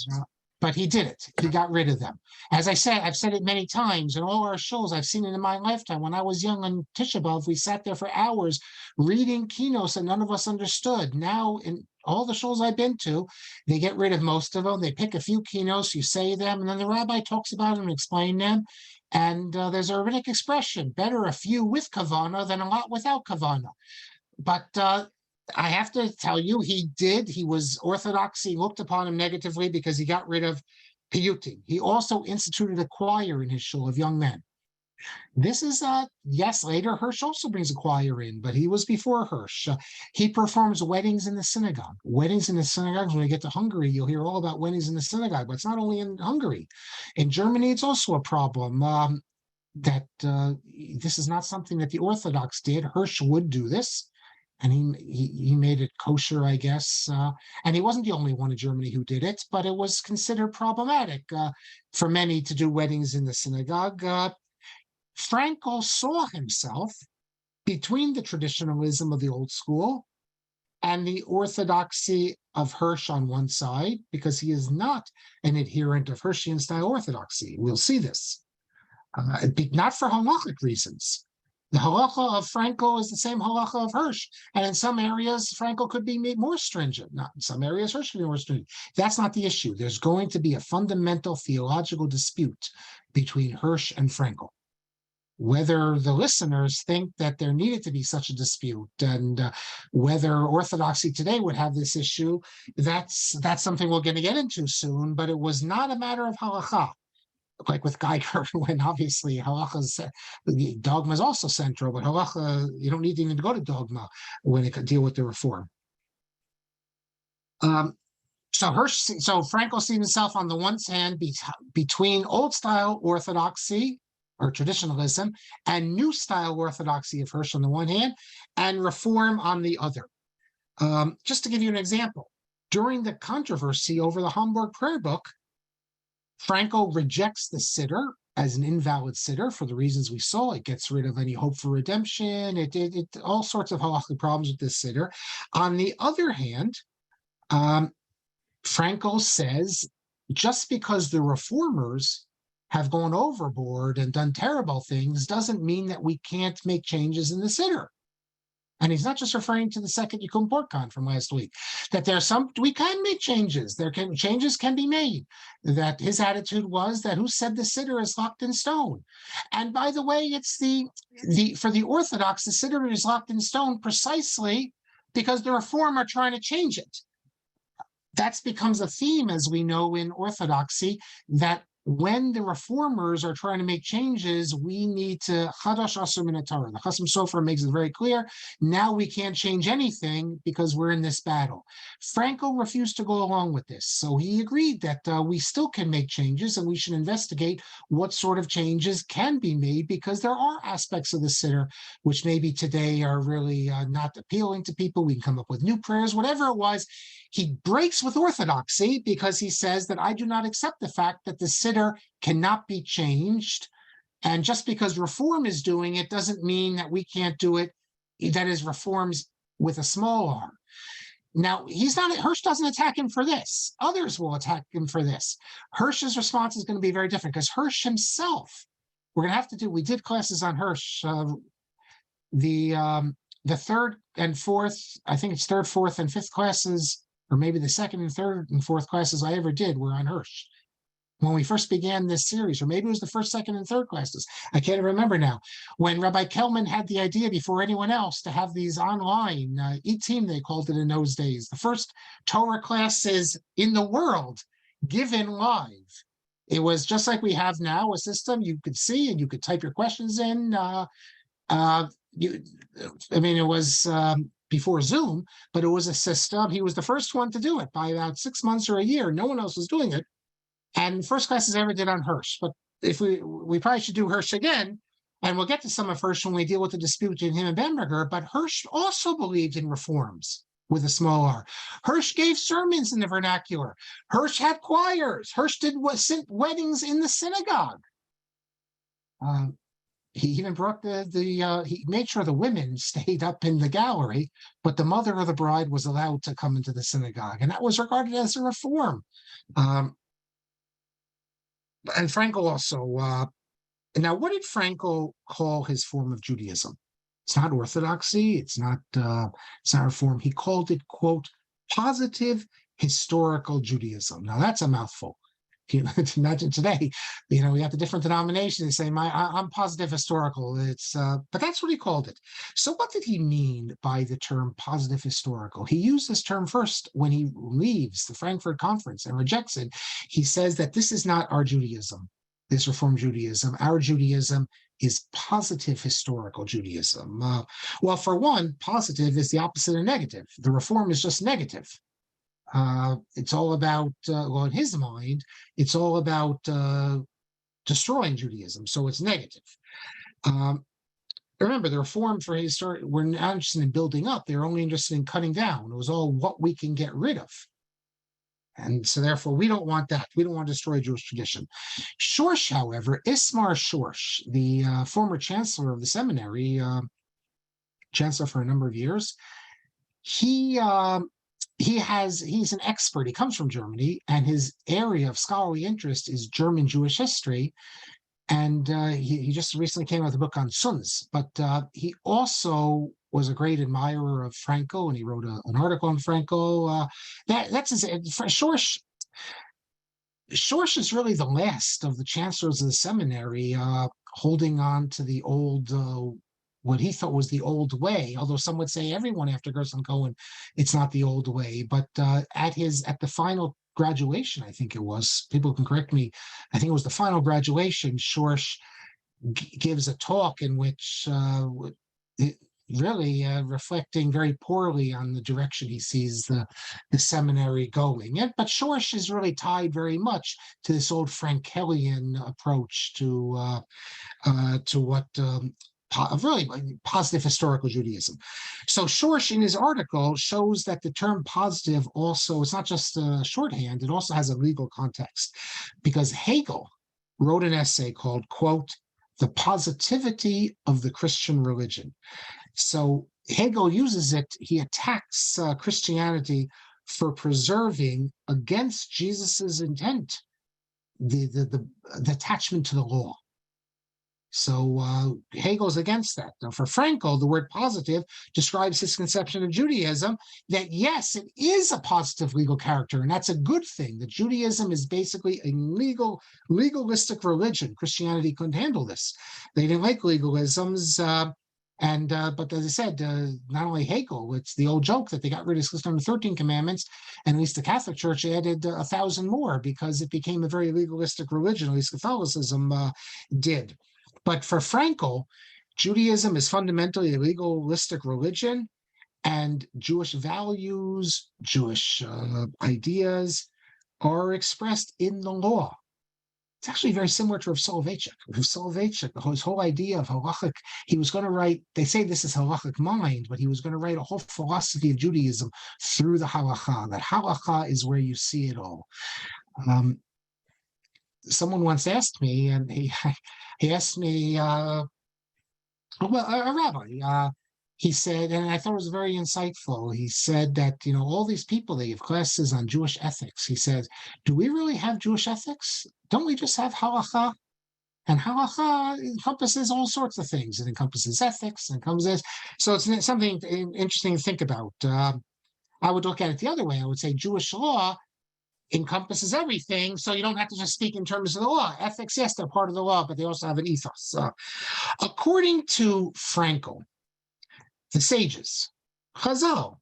But he did it. He got rid of them. As I said, I've said it many times in all our shows. I've seen it in my lifetime. When I was young on Tisha B'Av, we sat there for hours reading kinos that none of us understood. Now, in all the shows I've been to, they get rid of most of them. They pick a few kinos, you say them, and then the rabbi talks about them and explains them. And there's a rabbinic expression, better a few with kavana than a lot without kavana. But I have to tell you, he was Orthodoxy, looked upon him negatively because he got rid of piyutim. He also instituted a choir in his shul of young men. This is, yes, later Hirsch also brings a choir in, but he was before Hirsch. He performs weddings in the synagogue. Weddings in the synagogues, when we get to Hungary, you'll hear all about weddings in the synagogue, but it's not only in Hungary. In Germany, it's also a problem that this is not something that the Orthodox did. Hirsch would do this, and he made it kosher, I guess. And he wasn't the only one in Germany who did it, but it was considered problematic for many to do weddings in the synagogue. Frankel saw himself between the traditionalism of the old school and the orthodoxy of Hirsch on one side, because he is not an adherent of Hirschian style orthodoxy. We'll see this. Not for halachic reasons. The halacha of Frankel is the same halacha of Hirsch. And in some areas, Frankel could be made more stringent. Not in some areas, Hirsch could be more stringent. That's not the issue. There's going to be a fundamental theological dispute between Hirsch and Frankel. whether the listeners think that there needed to be such a dispute, and whether Orthodoxy today would have this issue, that's something we're going to get into soon. But it was not a matter of halacha, like with Geiger, when obviously halacha's dogma is also central, but halacha, you don't need even to go to dogma when it could deal with the reform. So Frankel sees himself on the one hand between old style Orthodoxy or traditionalism and new style Orthodoxy of Hirsch on the one hand, and reform on the other. Just to give you an example, during the controversy over the Hamburg Prayer Book, Frankel rejects the siddur as an invalid siddur for the reasons we saw. It gets rid of any hope for redemption. It all sorts of halachic problems with this siddur. On the other hand, Frankel says just because the reformers have gone overboard and done terrible things doesn't mean that we can't make changes in the siddur. And he's not just referring to the second Yom Kippur from last week, that we can make changes. Changes can be made. That his attitude was that who said the siddur is locked in stone? And by the way, it's for the Orthodox, the siddur is locked in stone precisely because the Reform are trying to change it. That becomes a theme, as we know in Orthodoxy, that when the reformers are trying to make changes, we need to chadash asur min haTorah. The Chasam Sofer makes it very clear. Now we can't change anything because we're in this battle. Frankel refused to go along with this, so he agreed that we still can make changes and we should investigate what sort of changes can be made, because there are aspects of the siddur which maybe today are really not appealing to people. We can come up with new prayers, whatever it was. He breaks with Orthodoxy because he says that I do not accept the fact that the siddur cannot be changed. And just because Reform is doing it doesn't mean that we can't do it. That is, reforms with a small r. Now, Hirsch doesn't attack him for this. Others will attack him for this. Hirsch's response is going to be very different because Hirsch himself, we did classes on Hirsch. The third and fourth, I think it's third, fourth, and fifth classes, or maybe the second and third and fourth classes I ever did were on Hirsch. When we first began this series, or maybe it was the first, second, and third classes. I can't remember now. When Rabbi Kelman had the idea before anyone else to have these online, e-team they called it in those days, the first Torah classes in the world given live. It was just like we have now, a system you could see and you could type your questions in. It was before Zoom, but it was a system. He was the first one to do it by about 6 months or a year. No one else was doing it. And first classes ever did on Hirsch. But if we probably should do Hirsch again, and we'll get to some of Hirsch when we deal with the dispute between him and Benberger. But Hirsch also believed in reforms with a small r. Hirsch gave sermons in the vernacular. Hirsch had choirs. Hirsch did weddings in the synagogue. He even brought he made sure the women stayed up in the gallery, but the mother of the bride was allowed to come into the synagogue, and that was regarded as a reform. And Frankel also, now what did Frankel call his form of Judaism? It's not Orthodoxy, it's not Reform. He called it, quote, positive historical Judaism. Now that's a mouthful. Imagine today, we have the different denominations saying, I'm positive historical. But that's what he called it. So what did he mean by the term positive historical? He used this term first when he leaves the Frankfurt Conference and rejects it. He says that this is not our Judaism, this Reform Judaism. Our Judaism is positive historical Judaism. Well, for one, positive is the opposite of negative. The Reform is just negative. It's all about, in his mind, it's all about destroying Judaism. So it's negative. Remember, the Reform for history were not interested in building up. They're only interested in cutting down. It was all what we can get rid of. And so therefore, we don't want that. We don't want to destroy Jewish tradition. Schorsch, however, Ismar Schorsch, the former chancellor of the seminary, chancellor for a number of years, he's an expert. He comes from Germany, and his area of scholarly interest is German Jewish history. And he just recently came out with a book on Sunz, but he also was a great admirer of Frankel, and he wrote an article on Frankel. That's his Schorsch is really the last of the chancellors of the seminary holding on to the old, what he thought was the old way, although some would say everyone after Gerson Cohen, it's not the old way. But at the final graduation, I think it was, people can correct me, I think it was the final graduation, Schorsch gives a talk in which really reflecting very poorly on the direction he sees the seminary going. But Schorsch is really tied very much to this old Frankelian approach to what really positive historical Judaism. So Schorsch in his article shows that the term positive also, it's not just a shorthand, it also has a legal context, because Hegel wrote an essay called, quote, "The Positivity of the Christian Religion." So Hegel uses it, he attacks Christianity for preserving against Jesus's intent, the attachment to the law. So Hegel's against that. Now, for Frankel, the word positive describes his conception of Judaism, that yes, it is a positive legal character, and that's a good thing, that Judaism is basically a legalistic religion. Christianity couldn't handle this. They didn't like legalisms. But as I said, not only Hegel, it's the old joke that they got rid of 613 commandments, and at least the Catholic Church added 1,000 more because it became a very legalistic religion, at least Catholicism did. But for Frankel, Judaism is fundamentally a legalistic religion, and Jewish values, Jewish ideas are expressed in the law. It's actually very similar to Rav Soloveitchik. Rav Soloveitchik, his whole idea of halachic, he was going to write, they say this is halachic mind, but he was going to write a whole philosophy of Judaism through the halacha, that halacha is where you see it all. Someone once asked me, and he asked me, a rabbi, he said, and I thought it was very insightful. He said that, all these people, they give classes on Jewish ethics. He said, do we really have Jewish ethics? Don't we just have halacha? And halacha encompasses all sorts of things. It encompasses ethics, so it's something interesting to think about. I would look at it the other way. I would say Jewish law encompasses everything, so you don't have to just speak in terms of the law. Ethics, yes, they're part of the law, but they also have an ethos. According to Frankel, the sages, Chazal,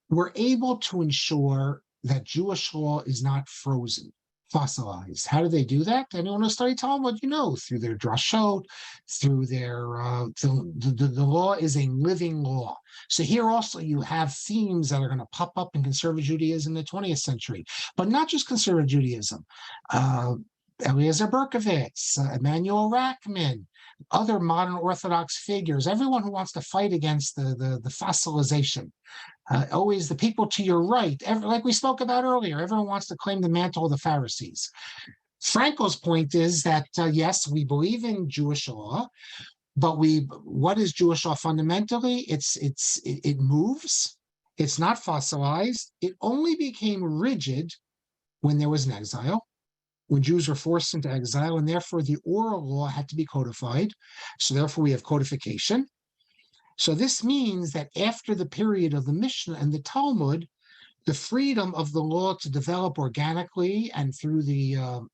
were able to ensure that Jewish law is not frozen, fossilized. How do they do that? Anyone who studied Talmud, through their drashot, through their, the law is a living law. So here also you have themes that are going to pop up in conservative Judaism in the 20th century, but not just conservative Judaism. Eliezer Berkovitz, Emanuel Rackman, other modern Orthodox figures, everyone who wants to fight against the fossilization. Always the people to your right, like we spoke about earlier, everyone wants to claim the mantle of the Pharisees. Frankel's point is that, yes, we believe in Jewish law, but what is Jewish law fundamentally? It moves. It's not fossilized. It only became rigid when there was an exile, when Jews were forced into exile, and therefore the oral law had to be codified. So therefore we have codification. So this means that after the period of the Mishnah and the Talmud, the freedom of the law to develop organically and through the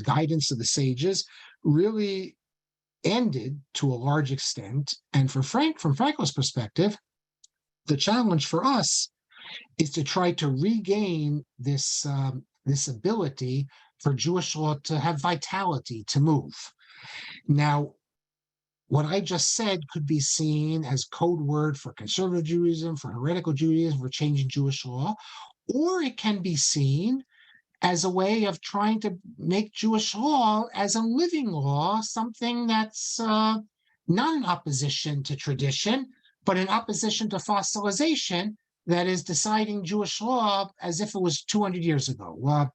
guidance of the sages really ended to a large extent. And from Frankel's perspective, the challenge for us is to try to regain this ability for Jewish law to have vitality, to move. Now, what I just said could be seen as code word for conservative Judaism, for heretical Judaism, for changing Jewish law, or it can be seen as a way of trying to make Jewish law as a living law, something that's not in opposition to tradition, but in opposition to fossilization, that is deciding Jewish law as if it was 200 years ago.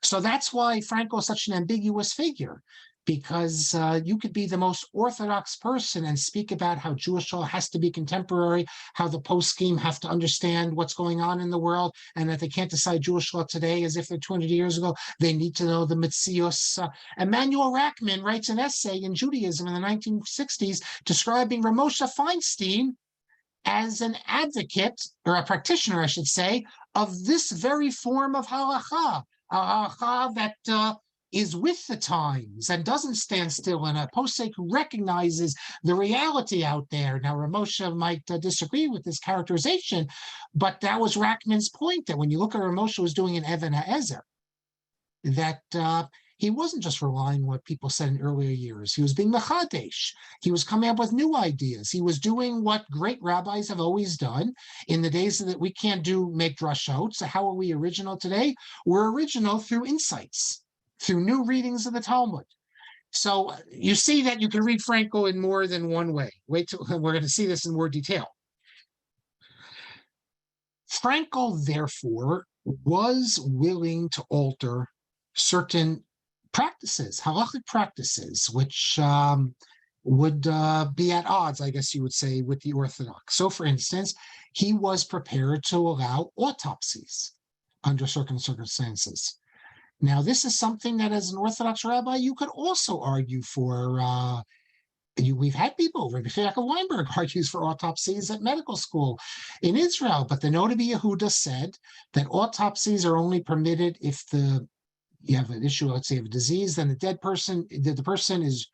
So that's why Frankel is such an ambiguous figure, because you could be the most Orthodox person and speak about how Jewish law has to be contemporary, how the post-scheme have to understand what's going on in the world, and that they can't decide Jewish law today as if they're 200 years ago. They need to know the Metzios. Emanuel Rackman writes an essay in Judaism in the 1960s describing Ramosha Feinstein as an advocate, or a practitioner, I should say, of this very form of halacha, a halacha that is with the times and doesn't stand still, and a posek who recognizes the reality out there. Now, Ramosha might disagree with this characterization, but that was Rachman's point, that when you look at what Ramosha was doing in Even HaEzer, that he wasn't just relying on what people said in earlier years. He was being mechadesh. He was coming up with new ideas. He was doing what great rabbis have always done in the days that we can't make drashot. So how are we original today? We're original through insights, through new readings of the Talmud. So you see that you can read Frankel in more than one way. Wait till we're going to see this in more detail. Frankel, therefore, was willing to alter certain practices, halachic practices, which would be at odds, I guess you would say, with the Orthodox. So, for instance, he was prepared to allow autopsies under certain circumstances. Now, this is something that, as an Orthodox rabbi, you could also argue for. We've had people, Rabbi Weinberg argues for autopsies at medical school in Israel, but the Noda Yehuda said that autopsies are only permitted if you have an issue, let's say, of a disease, then the person is,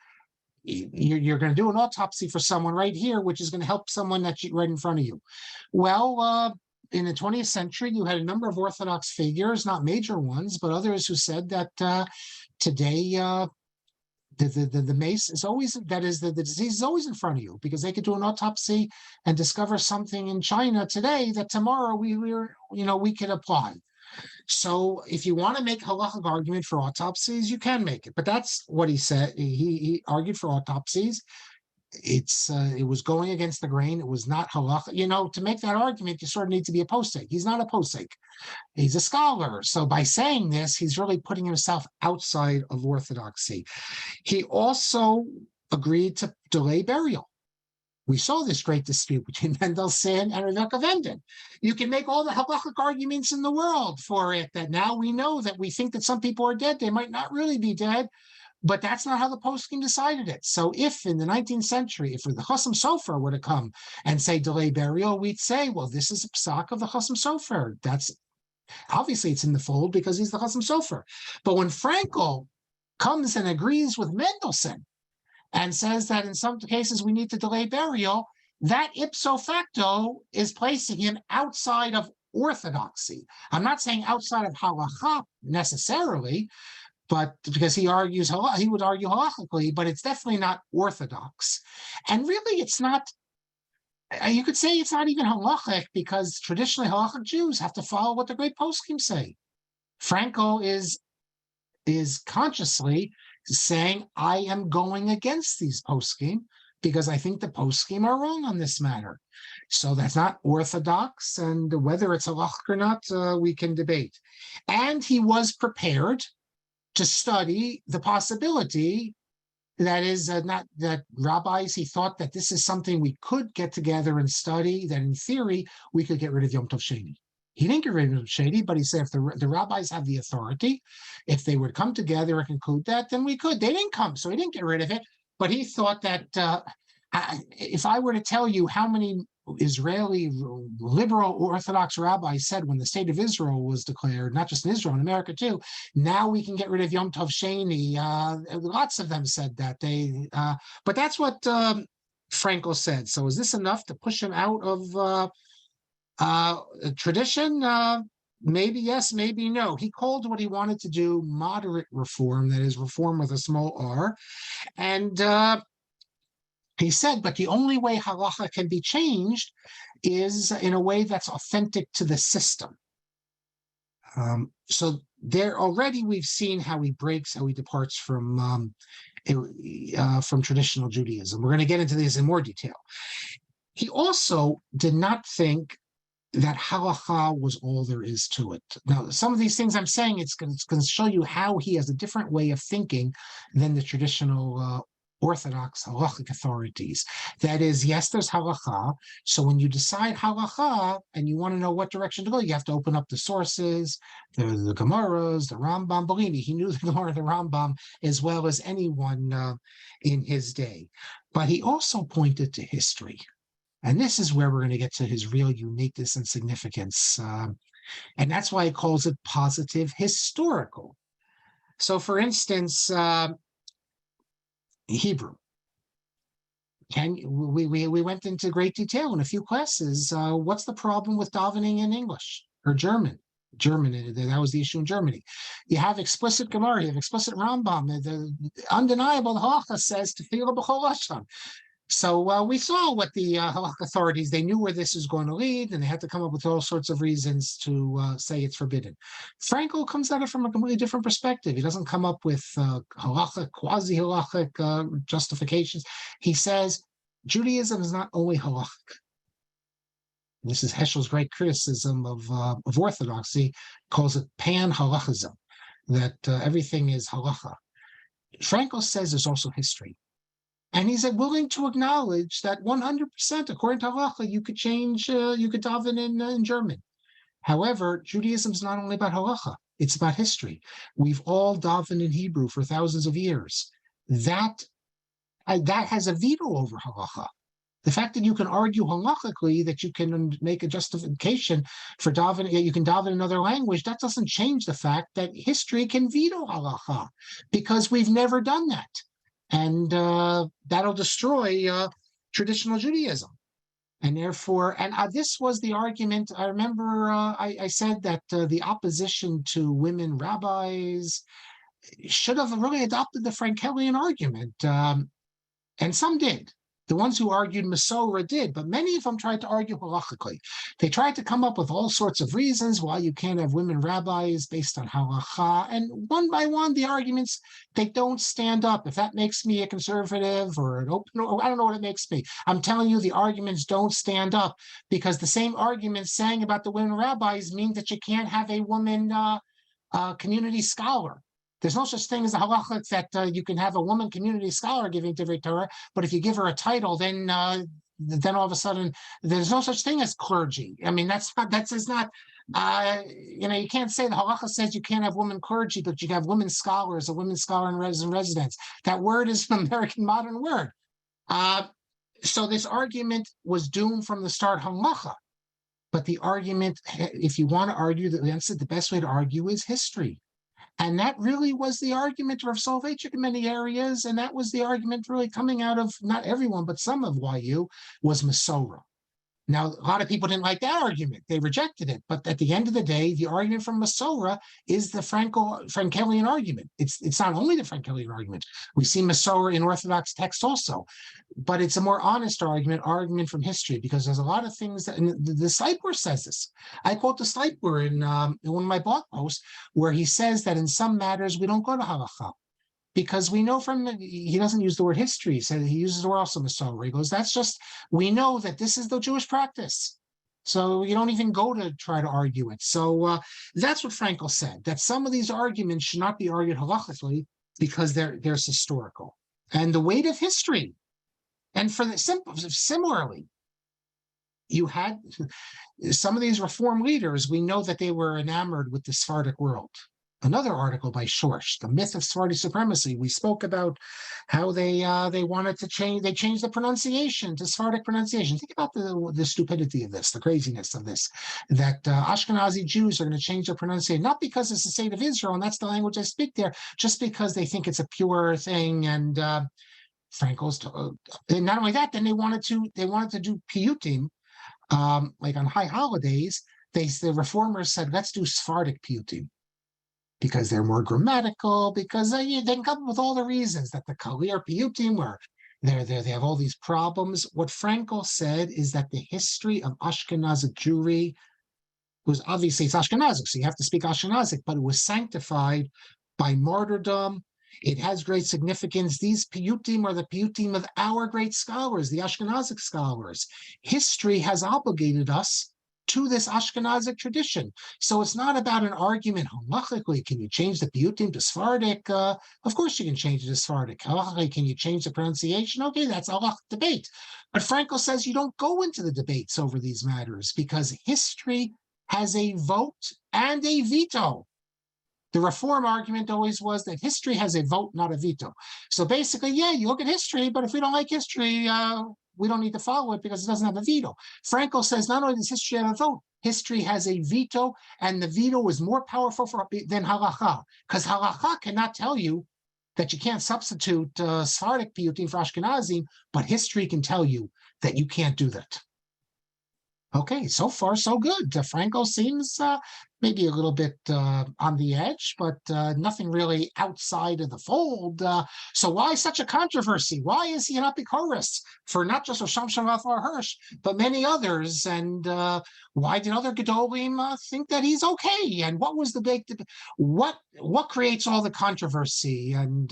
you're going to do an autopsy for someone right here, which is going to help someone that's right in front of you. Well, in the 20th century, you had a number of Orthodox figures, not major ones, but others who said that today, the mace is always, that is, the disease is always in front of you, because they could do an autopsy and discover something in China today that tomorrow we could apply. So if you want to make halachic argument for autopsies, you can make it. But that's what he said. He argued for autopsies. It was going against the grain. It was not halachic. To make that argument, you sort of need to be a posek. He's not a posek. He's a scholar. So by saying this, he's really putting himself outside of orthodoxy. He also agreed to delay burial. We saw this great dispute between Mendelssohn and Rebecca Venden. You can make all the halachic arguments in the world for it, that now we know that we think that some people are dead. They might not really be dead, but that's not how the poskim decided it. So if in the 19th century, if the Chasam Sofer were to come and say delay burial, we'd say, well, this is a psak of the Chasam Sofer. That's obviously it's in the fold because he's the Chasam Sofer. But when Frankel comes and agrees with Mendelssohn and says that in some cases we need to delay burial, that ipso facto is placing him outside of orthodoxy. I'm not saying outside of halacha necessarily, but because he would argue halachically, but it's definitely not orthodox. And really, it's not, you could say it's not even halachic, because traditionally halachic Jews have to follow what the great poskim say. Frankel is consciously saying, I am going against these poskim because I think the poskim are wrong on this matter. So that's not orthodox, and whether it's halachic or not, we can debate. And he was prepared to study the possibility that is not that rabbis, he thought that this is something we could get together and study, that in theory we could get rid of Yom Tov Sheni. He didn't get rid of Yom Tov Sheni, but he said if the rabbis have the authority, if they would come together and conclude that, then we could. They didn't come, so he didn't get rid of it. But he thought that if I were to tell you how many Israeli liberal Orthodox rabbis said when the state of Israel was declared, not just in Israel, in America too, now we can get rid of Yom Tov Sheni. Lots of them said that. But that's what Frankel said. So is this enough to push him out of tradition? Maybe yes, maybe no. He called what he wanted to do moderate reform, that is, reform with a small r. And he said, but the only way halacha can be changed is in a way that's authentic to the system. So there already we've seen how he departs from traditional Judaism. We're going to get into this in more detail. He also did not think that halacha was all there is to it. Now, some of these things I'm saying, it's going to show you how he has a different way of thinking than the traditional Orthodox halachic authorities. That is, yes, there's halacha. So when you decide halacha and you want to know what direction to go, you have to open up the sources, the Gemaras, the Rambam. Believe me, he knew the Gemara, the Rambam, as well as anyone in his day. But he also pointed to history. And this is where we're going to get to his real uniqueness and significance. And that's why he calls it positive historical. So, for instance, Hebrew. We went into great detail in a few classes. What's the problem with davening in English or German? That was the issue in Germany. You have explicit Gemara, you have explicit Rambam. The undeniable halacha says tefillah b'chol lashon. So we saw what the halakha authorities, they knew where this was going to lead, and they had to come up with all sorts of reasons to say it's forbidden. Frankel comes at it from a completely different perspective. He doesn't come up with halakha, quasi-halakhic justifications. He says Judaism is not only halakhic. This is Heschel's great criticism of Orthodoxy, calls it pan-halachism, that everything is halakha. Frankel says there's also history. And he's willing to acknowledge that 100%, according to halacha, you could change, you could daven in German. However, Judaism is not only about halacha, it's about history. We've all davened in Hebrew for thousands of years. That has a veto over halacha. The fact that you can argue halachically that you can make a justification for davening, you can daven in another language, that doesn't change the fact that history can veto halacha, because we've never done that. And that'll destroy traditional Judaism. And therefore, this was the argument. I remember I said that the opposition to women rabbis should have really adopted the Frankelian argument. And some did. The ones who argued Masorah did, but many of them tried to argue halachically. They tried to come up with all sorts of reasons why you can't have women rabbis based on halacha, and one by one, the arguments, they don't stand up. If that makes me a conservative or an open, or I don't know what it makes me. I'm telling you, the arguments don't stand up, because the same arguments saying about the women rabbis mean that you can't have a woman community scholar. There's no such thing as a halacha that you can have a woman community scholar giving Divrei Torah, but if you give her a title, then all of a sudden there's no such thing as clergy. I mean, you can't say the halacha says you can't have women clergy, but you have women scholars, a women scholar in residence. That word is an American modern word. So this argument was doomed from the start, halacha. But the argument, if you want to argue the best way to argue is history. And that really was the argument of Soloveitchik in many areas, and that was the argument really coming out of, not everyone, but some of YU, was Masorah. Now, a lot of people didn't like that argument. They rejected it. But at the end of the day, the argument from Masorah is the Frankelian argument. It's not only the Frankelian argument. We see Masorah in Orthodox texts also. But it's a more honest argument from history, because there's a lot of things that, and the Sleipur says this. I quote the Sleipur in one of my blog posts, where he says that in some matters we don't go to halacha. Because we know he doesn't use the word history, he uses the word also Masorah. He goes, we know that this is the Jewish practice. So you don't even go to try to argue it. So that's what Frankel said, that some of these arguments should not be argued halachically because they're historical. And the weight of history. And similarly, you had some of these reform leaders, we know that they were enamored with the Sephardic world. Another article by Schorsch, The Myth of Sephardic Supremacy. We spoke about how they wanted to change, they changed the pronunciation to Sephardic pronunciation. Think about the stupidity of this, the craziness of this, that Ashkenazi Jews are going to change their pronunciation, not because it's the state of Israel and that's the language I speak there, just because they think it's a pure thing. And Frankel's, and not only that, then they wanted to do piyutim, like on high holidays. The reformers said, let's do Sephardic piyutim, because they're more grammatical, because they can come up with all the reasons that the Kalir Piyutim were they have all these problems. What Frankel said is that the history of Ashkenazic Jewry was, obviously it's Ashkenazic, so you have to speak Ashkenazic, but it was sanctified by martyrdom. It has great significance. These Piyutim are the Piyutim of our great scholars, the Ashkenazic scholars. History has obligated us to this Ashkenazic tradition. So it's not about an argument halachically, can you change the piyutim to Sephardic? Of course you can change it to Sephardic. Halachically, can you change the pronunciation? Okay, that's a halach debate. But Frankel says you don't go into the debates over these matters, because history has a vote and a veto. The reform argument always was that history has a vote, not a veto. So basically, yeah, you look at history, but if we don't like history, we don't need to follow it because it doesn't have a veto. Frankel says not only does history have a vote, history has a veto, and the veto is more powerful than halacha, because halacha cannot tell you that you can't substitute Sephardic piyutim for Ashkenazim, but history can tell you that you can't do that. Okay, so far so good. Frankel seems maybe a little bit on the edge, but nothing really outside of the fold. So why such a controversy? Why is he not Bikoris for not just Rosham Shavafar Hirsch, but many others? And why did other Gedolim think that he's okay? And what was the big, what creates all the controversy? And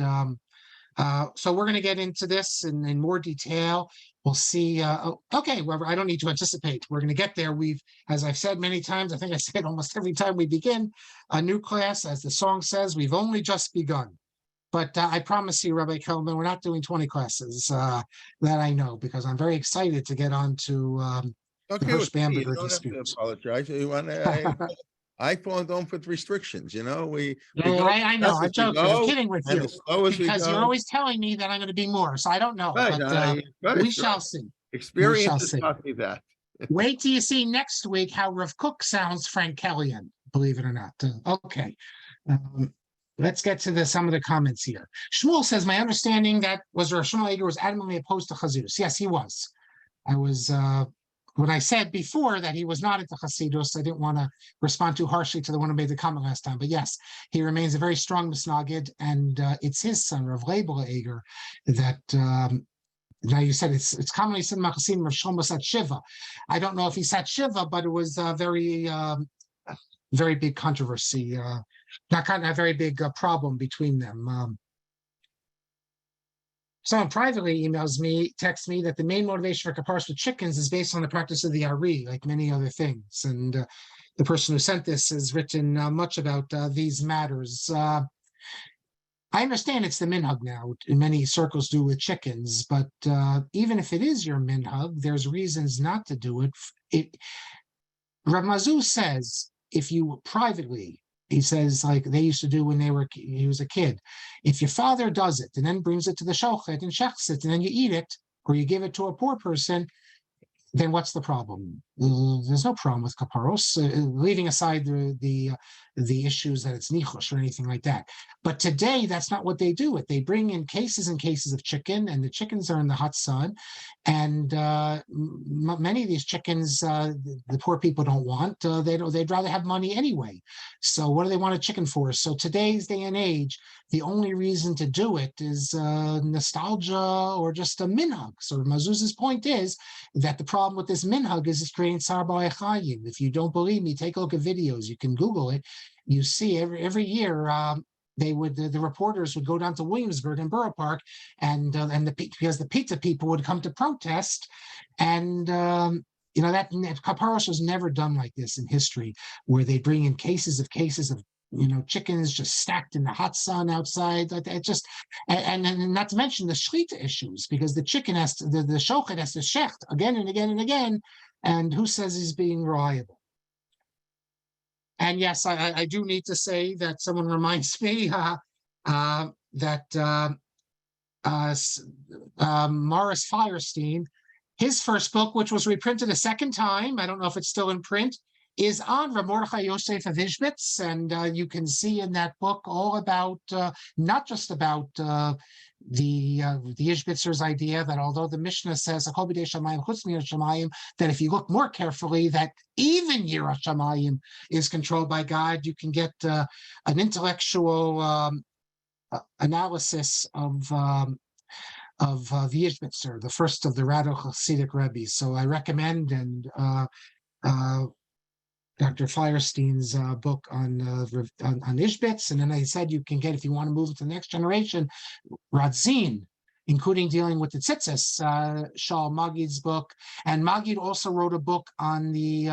so we're going to get into this in more detail. We'll see. Okay, well, I don't need to anticipate. We're going to get there. As I've said many times, I think I say it almost every time we begin a new class, as the song says, we've only just begun. But I promise you, Rabbi Kelman, we're not doing 20 classes. That I know, because I'm very excited to get on to the Hirsch Bamberger dispute. Apologize. I don't put restrictions, you know. We I know. I'm joking. I'm kidding with you because you're go. always telling me that I'm going to be more. So I don't know, Right, but we shall see. Experience has taught me that. Wait till you see next week how Rav Kook sounds Frankelian, believe it or not. Okay. Let's get to some of the comments here. Shmuel says, my understanding that was Rosh Hashanah was adamantly opposed to Chassidus. Yes, he was. I was when I said before that he was not into Chassidus, I didn't want to respond too harshly to the one who made the comment last time. But yes, he remains a very strong Misnagid, and it's his son, Rav Leibel Eger, that now you said it's commonly said Machasim of Shlomo sat Shiva. I don't know if he sat Shiva, but it was a very big controversy, a very big problem between them. Someone privately texts me that the main motivation for kapparos with chickens is based on the practice of the Ari, like many other things. And the person who sent this has written much about these matters. I understand it's the minhag now, in many circles do with chickens, but even if it is your minhag, there's reasons not to do it. Rav Mazuz says, if you privately, he says, like they used to do when he was a kid. If your father does it and then brings it to the shochet and shechs it, and then you eat it, or you give it to a poor person, then what's the problem? There's no problem with kapparos, leaving aside the issues that it's nichush or anything like that. But today, that's not what they do. They bring in cases and cases of chicken, and the chickens are in the hot sun. And many of these chickens, the poor people don't want. They'd rather have money anyway. So what do they want a chicken for? So today's day and age, the only reason to do it is nostalgia or just a minhag. So Mazuz's point is that the problem with this minhag is it's creating tsar ba'achayim. If you don't believe me, take a look at videos. You can Google it. You see every year the reporters would go down to Williamsburg and Borough Park, because the pizza people would come to protest, and that kapparos was never done like this in history, where they bring in cases of chickens just stacked in the hot sun outside. And not to mention the shlita issues, because the chicken the shochet has to shecht again and again and again, and who says he's being reliable? And yes, I do need to say that someone reminds me that Morris Firestein, his first book, which was reprinted a second time, I don't know if it's still in print, is on Rav Mordechai Yosef of Ishbitz, and you can see in that book all about, not just about the Ishbitzer's idea that although the Mishnah says that if you look more carefully, that even Yiras Shamayim is controlled by God, you can get an intellectual analysis of the Ishbitzer, the first of the radical Hasidic Rebbe. So I recommend Dr. Firestein's book on Ishbitz, and then I said you can get, if you want to move to the next generation, Radzin, including dealing with the tzitzis, Shaul Magid's book, and Magid also wrote a book on the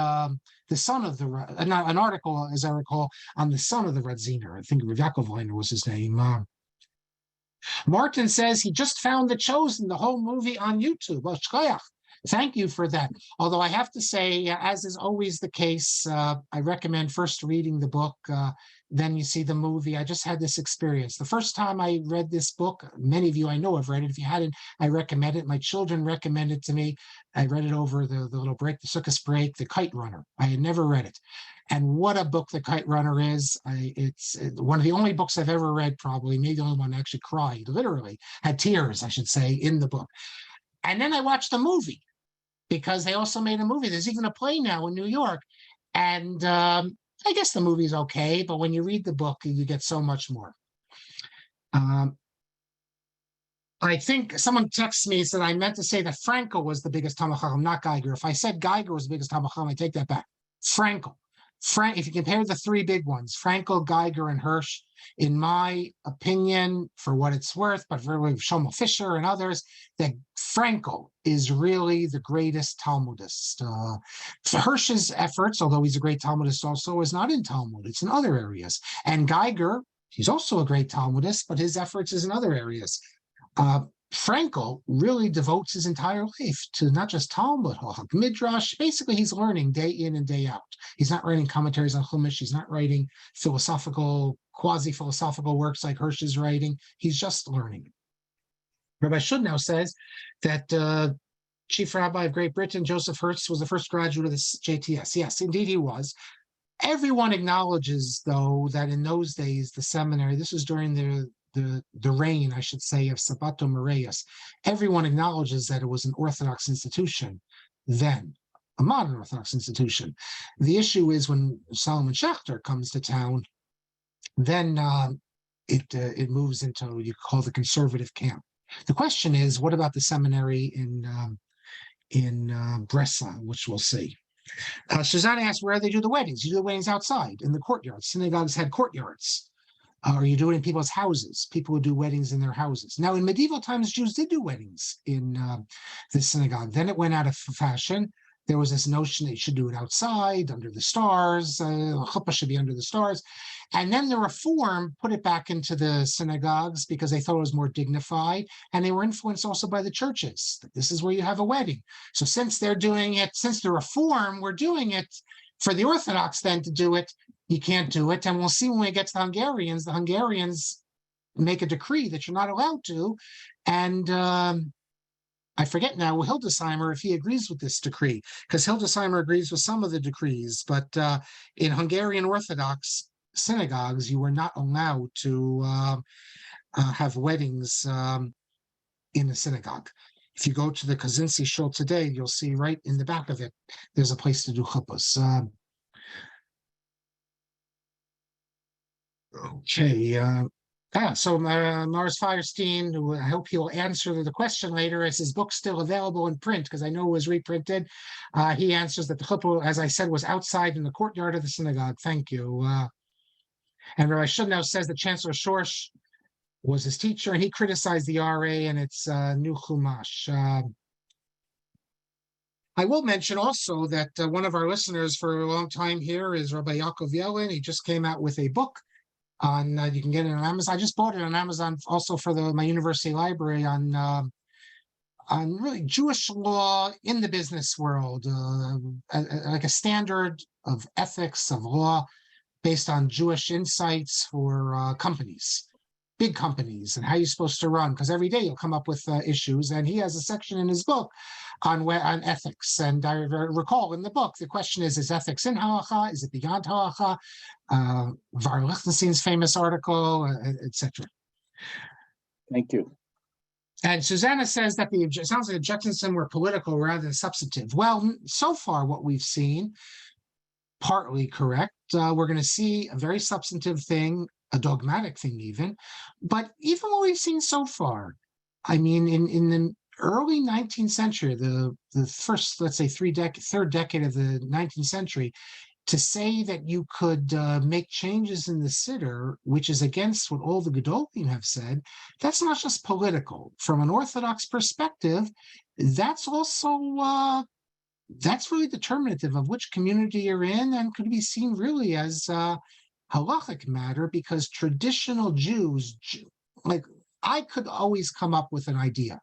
son of an article, as I recall, on the son of the Radziner. I think Rav Yaakov Leiner was his name. Martin says he just found The Chosen, the whole movie on YouTube. Well, shkoyach. Thank you for that. Although I have to say, as is always the case, I recommend first reading the book, then you see the movie. I just had this experience. The first time I read this book, many of you I know have read it. If you hadn't, I recommend it. My children recommended it to me. I read it over the little break, the circus break, The Kite Runner. I had never read it. And what a book The Kite Runner is. It's one of the only books I've ever read, probably, maybe the only one I actually cried, literally, had tears, I should say, in the book. And then I watched the movie, because they also made a movie. There's even a play now in New York. And I guess the movie's okay, but when you read the book, you get so much more. I think someone texts me, said I meant to say that Frankel was the biggest Talmid Chacham, not Geiger. If I said Geiger was the biggest Talmid Chacham, I take that back. Frankel. If you compare the three big ones, Frankel, Geiger, and Hirsch, in my opinion, for what it's worth, but for Shlomo Fisher and others, that Frankel is really the greatest Talmudist. Hirsch's efforts, although he's a great Talmudist also, is not in Talmud, it's in other areas. And Geiger, he's also a great Talmudist, but his efforts is in other areas. Frankel really devotes his entire life to not just Talmud, Midrash. Basically, he's learning day in and day out. He's not writing commentaries on Chumash. He's not writing philosophical, quasi-philosophical works like Hirsch is writing. He's just learning. Rabbi Shulhan says that Chief Rabbi of Great Britain, Joseph Hertz, was the first graduate of the JTS. Yes, indeed he was. Everyone acknowledges, though, that in those days, the seminary, this was during the reign, I should say, of Sabato Moreus. Everyone acknowledges that it was an Orthodox institution then, a modern Orthodox institution. The issue is when Solomon Schechter comes to town, then it moves into what you call the conservative camp. The question is, what about the seminary in Breslau, which we'll see. Susanna asked, where they do the weddings? You do the weddings outside in the courtyards. Synagogues had courtyards. Or you do it in people's houses. People would do weddings in their houses. Now, in medieval times, Jews did do weddings in the synagogue. Then it went out of fashion. There was this notion that you should do it outside, under the stars. Chuppah should be under the stars. And then the Reform put it back into the synagogues because they thought it was more dignified. And they were influenced also by the churches. This is where you have a wedding. So since they're doing it, since the Reform were doing it, for the Orthodox then to do it, you can't do it. And we'll see when we get to the Hungarians make a decree that you're not allowed to. And I forget now, Hildesheimer, if he agrees with this decree, because Hildesheimer agrees with some of the decrees, but in Hungarian Orthodox synagogues, you were not allowed to have weddings in a synagogue. If you go to the Kaczynski Shul today, you'll see right in the back of it, there's a place to do chuppahs. Okay. So Mars Firestein, who I hope he'll answer the question later, is his book still available in print? Because I know it was reprinted. He answers that the chuppah, as I said, was outside in the courtyard of the synagogue. Thank you. And Rabbi Shulhan says that Chancellor Schorsch was his teacher, and he criticized the RA and its new Chumash. I will mention also that one of our listeners for a long time here is Rabbi Yaakov Yellen. He just came out with a book on, you can get it on Amazon. I just bought it on Amazon also for my university library on really Jewish law in the business world, like a standard of ethics, of law, based on Jewish insights for companies, big companies, and how you're supposed to run, because every day you'll come up with issues. And he has a section in his book on ethics. And I recall in the book, the question is ethics in halacha? Is it beyond halacha? Var Lichtenstein's famous article, etc. Thank you. And Susanna says that it sounds like the objections were political rather than substantive. Well, so far what we've seen, partly correct. We're going to see a very substantive thing, a dogmatic thing even. But even what we've seen so far, I mean, in the early 19th century, the first, let's say, third decade of the 19th century, to say that you could make changes in the Siddur, which is against what all the Gedolim have said, that's not just political. From an Orthodox perspective, that's also that's really determinative of which community you're in, and could be seen really as a halachic matter, because traditional Jews, like I could always come up with an idea.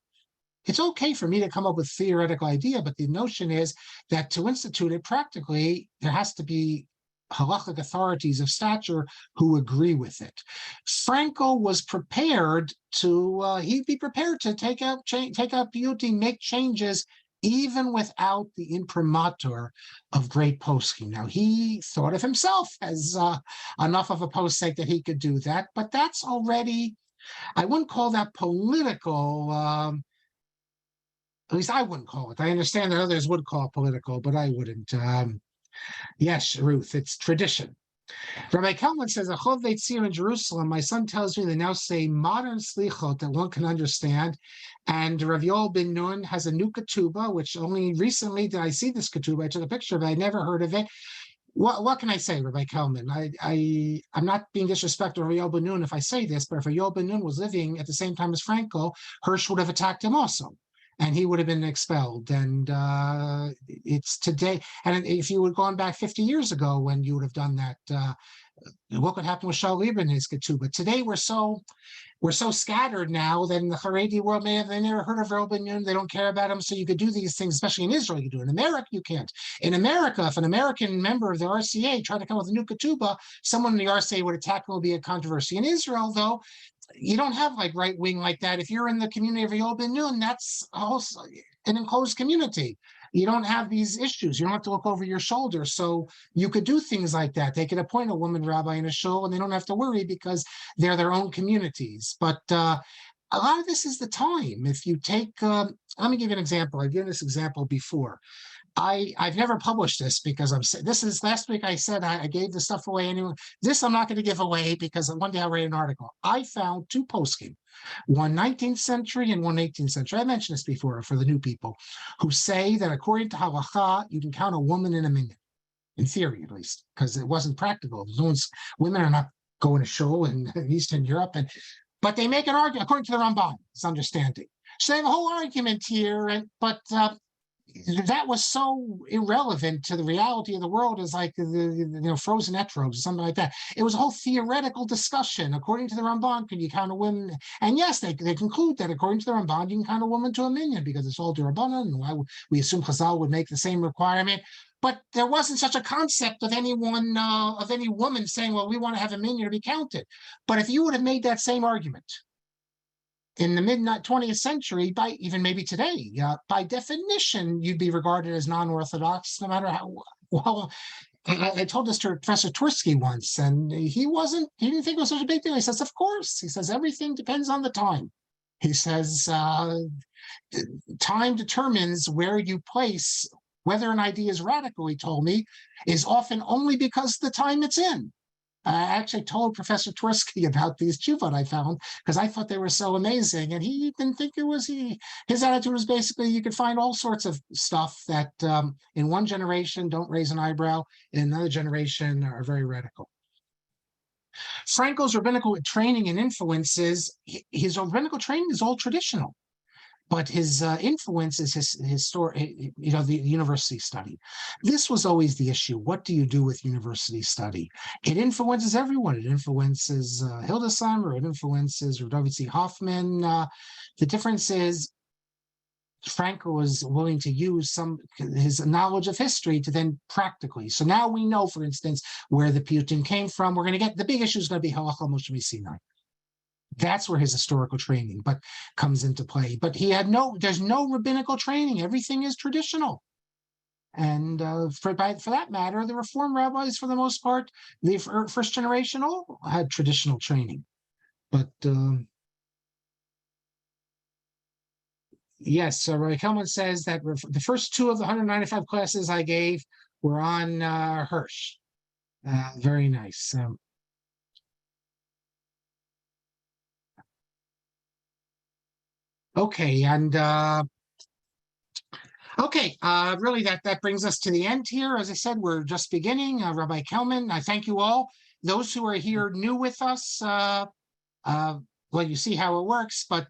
It's okay for me to come up with theoretical idea, but the notion is that to institute it practically, there has to be halachic authorities of stature who agree with it. Frankel was prepared to, he'd be prepared to take out beauty, make changes, even without the imprimatur of great poskim. Now, he thought of himself as enough of a posek that he could do that, but that's already, I wouldn't call that political. At least I wouldn't call it. I understand that others would call it political, but I wouldn't. Yes, Ruth, it's tradition. Rabbi Kalman says, "Achov Veitzir in Jerusalem, my son tells me they now say modern slichot that one can understand. And Rav Yoel ben Nun has a new ketubah, which only recently did I see this ketubah. I took a picture of it. I never heard of it. What can I say, Rabbi Kalman? I'm not being disrespectful to Rav Yoel ben Nun if I say this, but if Rav Yoel ben Nun was living at the same time as Frankel, Hirsch would have attacked him also. And he would have been expelled. And it's today. And if you had gone back 50 years ago when you would have done that, what could happen with Shaul Lieber and his ketubah? Today we're so scattered now that in the Haredi world, they never heard of Rabbi Nun. They don't care about him. So you could do these things, especially in Israel. You do. In America, you can't. In America, if an American member of the RCA tried to come with a new ketubah, someone in the RCA would attack him. It would be a controversy. In Israel, though, you don't have like right wing like that. If you're in the community of Yoel ben Nun, that's also an enclosed community. You don't have these issues. You don't have to look over your shoulder. So you could do things like that. They could appoint a woman rabbi in a shul, and they don't have to worry because they're their own communities. But a lot of this is the time. If you take, let me give you an example. I've given this example before. I've never published this because this is last week I said I gave the stuff away anyway. This I'm not going to give away because one day I'll write an article. I found two poskim, one 19th century and one 18th century. I mentioned this before for the new people who say that according to halacha, you can count a woman in a minyan, in theory at least, because it wasn't practical. Women are not going to shul in Eastern Europe, but they make an argument according to the Ramban. It's understanding. So they have a whole argument here, but that was so irrelevant to the reality of the world as like the frozen etrog or something like that. It was a whole theoretical discussion. According to the Ramban, can you count a woman? And yes, they conclude that according to the Ramban, you can count a woman to a minyan because it's all D'Rabbanan, and we assume Chazal would make the same requirement. But there wasn't such a concept of any woman saying, well, we want to have a minyan to be counted. But if you would have made that same argument in the mid-20th century, by even maybe today, by definition, you'd be regarded as non-Orthodox, no matter how well. I told this to Professor Tversky once, and he didn't think it was such a big deal. He says, of course. He says, everything depends on the time. He says, time determines where you place, whether an idea is radical, he told me, is often only because the time it's in. I actually told Professor Tversky about these tshuvot I found because I thought they were so amazing, and he didn't think it was. His attitude was basically you could find all sorts of stuff that in one generation don't raise an eyebrow, in another generation are very radical. Frankel's rabbinical training and influences, his rabbinical training is all traditional. But his influence is his the university study. This was always the issue. What do you do with university study? It influences everyone. It influences Hildesheimer. It influences David C. Hoffman. The difference is Frankel was willing to use his knowledge of history to then practically. So now we know, for instance, where the Piyutim came from. We're going to get the big issue is going to be Halacha Moshe Sinai. That's where his historical training comes into play. But there's no rabbinical training. Everything is traditional. And for that matter, the Reform rabbis, for the most part, the first generation all had traditional training. But yes, so Rabbi Kelman says that the first two of the 195 classes I gave were on Hirsch. Very nice. Okay, and really that brings us to the end here. As I said, we're just beginning. Rabbi Kelman, I thank you all. Those who are here new with us, well, you see how it works, but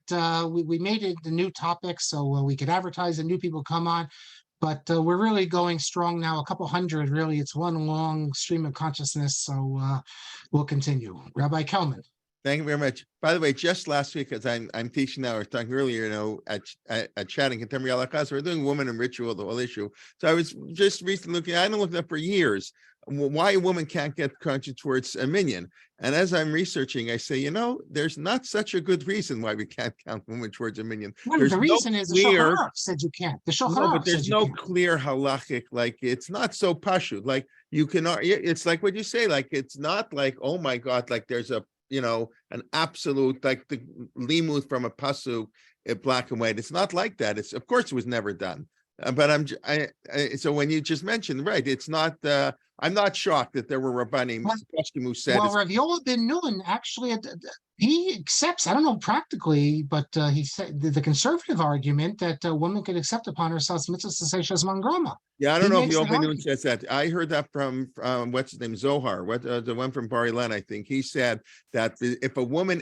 we made it the new topic so we could advertise and new people come on. But we're really going strong now, a couple hundred, really. It's one long stream of consciousness, so we'll continue. Rabbi Kelman. Thank you very much. By the way, just last week, as I'm teaching now, I was talking earlier, at chatting contemporary halachas, we're doing woman and ritual, the whole issue. So I was just recently looking, I haven't looked up for years, why a woman can't get conscious towards a minion. And as I'm researching, I say, there's not such a good reason why we can't count women towards a minion. Well, There's the no reason is the Shulhan Arukh said you can't. The Shulhan No, but Arukh there's said you no can't. clear halachic, like it's not so pashut. Like you can, it's like what you say, like it's not like, oh my God, like there's a, an absolute, like the limud from a pasuk in black and white. It's not like that. It's, of course, it was never done. But so when you just mentioned, right, it's not, I'm not shocked that there were Rabbanim who said. Well, Rav Yoel ben Nun actually, he accepts, I don't know practically, but he said the conservative argument that a woman could accept upon herself mitzvahs to say Shazman Groma. Yeah, I don't He know if makes Yoel that ben Nun argument. says that. I heard that from what's his name, Zohar, the one from Bar Ilan, I think. He said that if a woman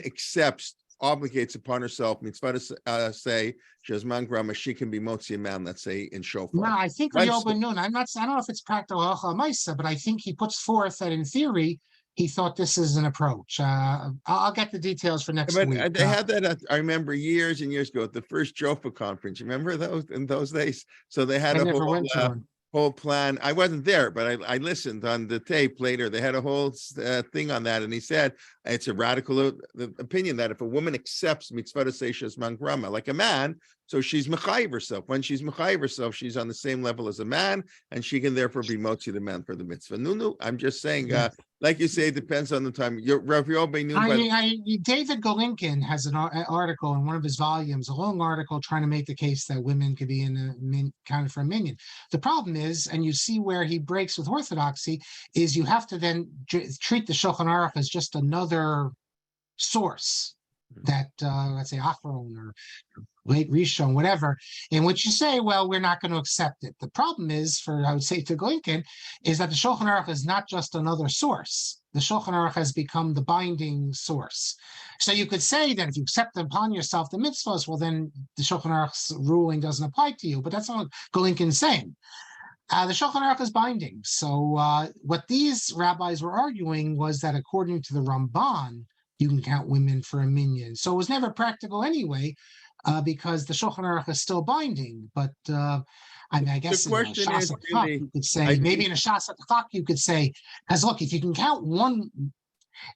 obligates upon herself mitzvah to say Shazman Grama, she can be motzi a man, let's say in shofar. No, I think Rav Yoel ben Nun, I don't know if it's practical halacha maisa, but I think he puts forth that in theory, he thought this is an approach. I'll get the details for next But week. they had that, I remember years and years ago at the first Jofa conference. Remember those in those days? So they had I a never went to one. whole plan. I wasn't there, but I listened on the tape later. They had a whole thing on that. And he said, it's a radical opinion that if a woman accepts mitzvah to say Shazman Grama, like a man, so she's mechayiv herself. When she's mechayiv herself, she's on the same level as a man, and she can therefore be motzi the man for the mitzvah. No, I'm just saying, like you say, it depends on the time. Rav Yoel ben Nun. David Golinkin has an article in one of his volumes, a long article trying to make the case that women could be counted for a minion. The problem is, and you see where he breaks with Orthodoxy, is you have to then treat the Shulchan Arukh as just another source that, let's say, Achron or late Rishon, whatever, in which you say, well, we're not going to accept it. The problem is, I would say to Golinkin, is that the Shulchan Arukh is not just another source. The Shulchan Arukh has become the binding source. So you could say that if you accept upon yourself the mitzvahs, well, then the Shulchan Arukh's ruling doesn't apply to you. But that's not what Golinkin's saying. The Shulchan Arukh is binding. So what these rabbis were arguing was that according to the Ramban, you can count women for a minion. So it was never practical anyway, because the Shulchan Arukh is still binding. But I mean, I guess in a Shas HaChak, you could say, maybe in a Shas HaChak, you could say, because look, if you can count one,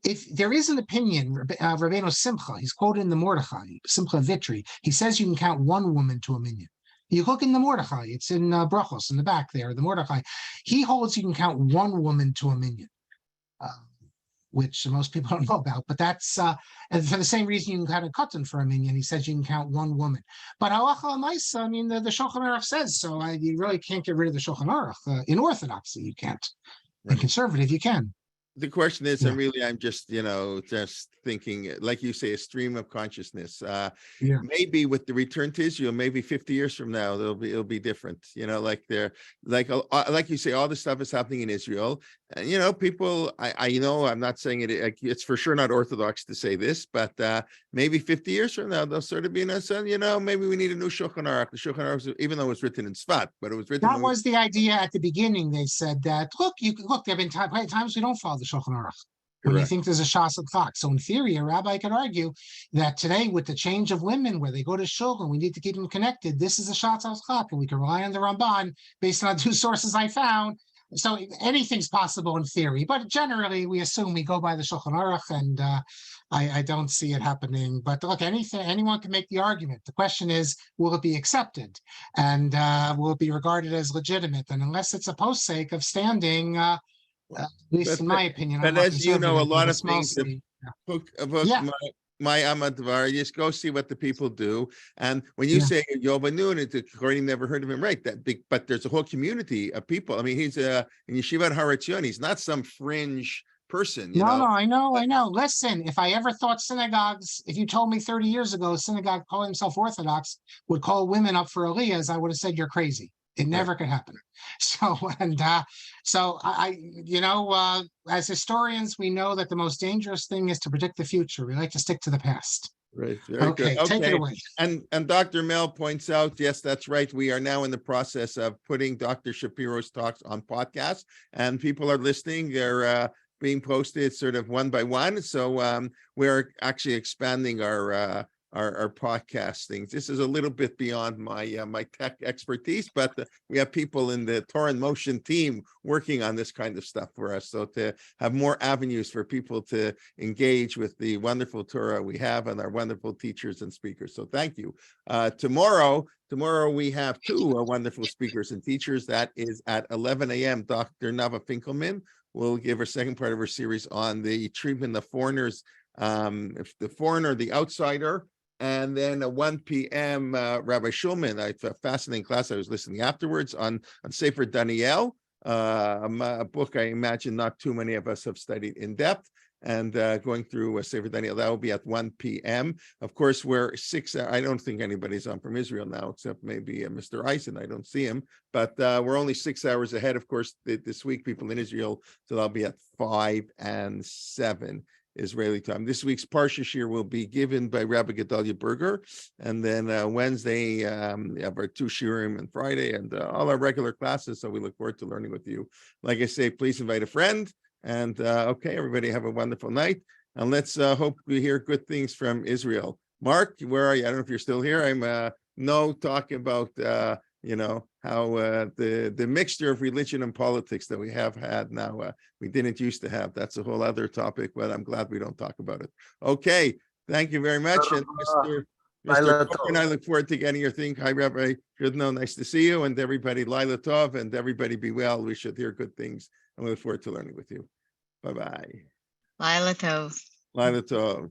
if there is an opinion, Rabbeinu Simcha, he's quoted in the Mordechai, Simcha Vitri, he says you can count one woman to a minion. You look in the Mordechai, it's in Brachos, in the back there, the Mordechai. He holds you can count one woman to a minion, which most people don't know about. But that's and for the same reason you can count a katan for a minion. He says you can count one woman. But halacha l'maisa, I mean, the Shulchan Arukh says so. You really can't get rid of the Shulchan Arukh. In Orthodoxy, you can't. In conservative, you can. The question is, and really, I'm just, just thinking, like you say, a stream of consciousness. Maybe with the return to Israel, maybe 50 years from now, it'll be different. Like you say, all this stuff is happening in Israel, and people. I know I'm not saying it. It's for sure not Orthodox to say this, but maybe 50 years from now, they'll sort of be in a sense. Maybe we need a new Shulchan Arukh. The Shulchan Arukh, even though it was written in Sfat, but it was written. That was the idea at the beginning. They said that look, there have been times we don't follow the Shulchan Arukh. When you think there's a Shas HaChak. So in theory, a rabbi could argue that today, with the change of women, where they go to shul and we need to keep them connected, this is a Shas HaChak, and we can rely on the Ramban based on 2 sources I found. So anything's possible in theory, but generally we assume we go by the Shulchan Arukh, and I don't see it happening. But look, anyone can make the argument. The question is, will it be accepted, and will it be regarded as legitimate? And unless it's a posek of standing. At least in my opinion. But as you know, a lot of things. My Amadvar, you just go see what the people do. And when you say Yoel ben Nun, according never heard of him, right? That big, but there's a whole community of people. I mean, he's in Yeshivat Har Etzion. He's not some fringe person. No, I know. Listen, if I ever thought synagogues, if you told me 30 years ago, a synagogue calling himself Orthodox would call women up for aliyahs, I would have said you're crazy. It never could happen. So, as historians, we know that the most dangerous thing is to predict the future. We like to stick to the past. Right. Okay, take it away. And Dr. Mel points out, yes, that's right. We are now in the process of putting Dr. Shapiro's talks on podcasts, and people are listening. They're being posted sort of one by one. So we're actually expanding our podcasting. This is a little bit beyond my my tech expertise, but we have people in the Torah in Motion team working on this kind of stuff for us. So to have more avenues for people to engage with the wonderful Torah we have and our wonderful teachers and speakers. So thank you. Tomorrow we have two wonderful speakers and teachers. That is at 11 a.m. Dr. Nava Finkelman will give her second part of her series on the treatment of foreigners, if the foreigner, the outsider. And then at 1 p.m., Rabbi Shulman, a fascinating class I was listening afterwards on Sefer Daniel, a book I imagine not too many of us have studied in depth, and going through Sefer Daniel. That will be at 1 p.m. Of course, we're 6 hours. I don't think anybody's on from Israel now, except maybe Mr. Eisen. I don't see him, but we're only 6 hours ahead. Of course, this week, people in Israel, so they'll be at 5 and 7. Israeli time. This week's Parsha Shir will be given by Rabbi Gedalia Berger, and then Wednesday we have our 2 Shirim, and Friday, and all our regular classes. So we look forward to learning with you. Like I say, please invite a friend. And okay, everybody, have a wonderful night, and let's hope we hear good things from Israel. Marc, where are you? I don't know if you're still here. I'm no talking about how the mixture of religion and politics that we have had now, we didn't used to have. That's a whole other topic, but I'm glad we don't talk about it. Okay, thank you very much. And Mr. Cohen, I look forward to getting your thing. Hi, Rabbi Shudno, nice to see you. And everybody, Laila Tov, and everybody be well. We should hear good things. And we look forward to learning with you. Bye-bye. Laila Tov. Laila Tov.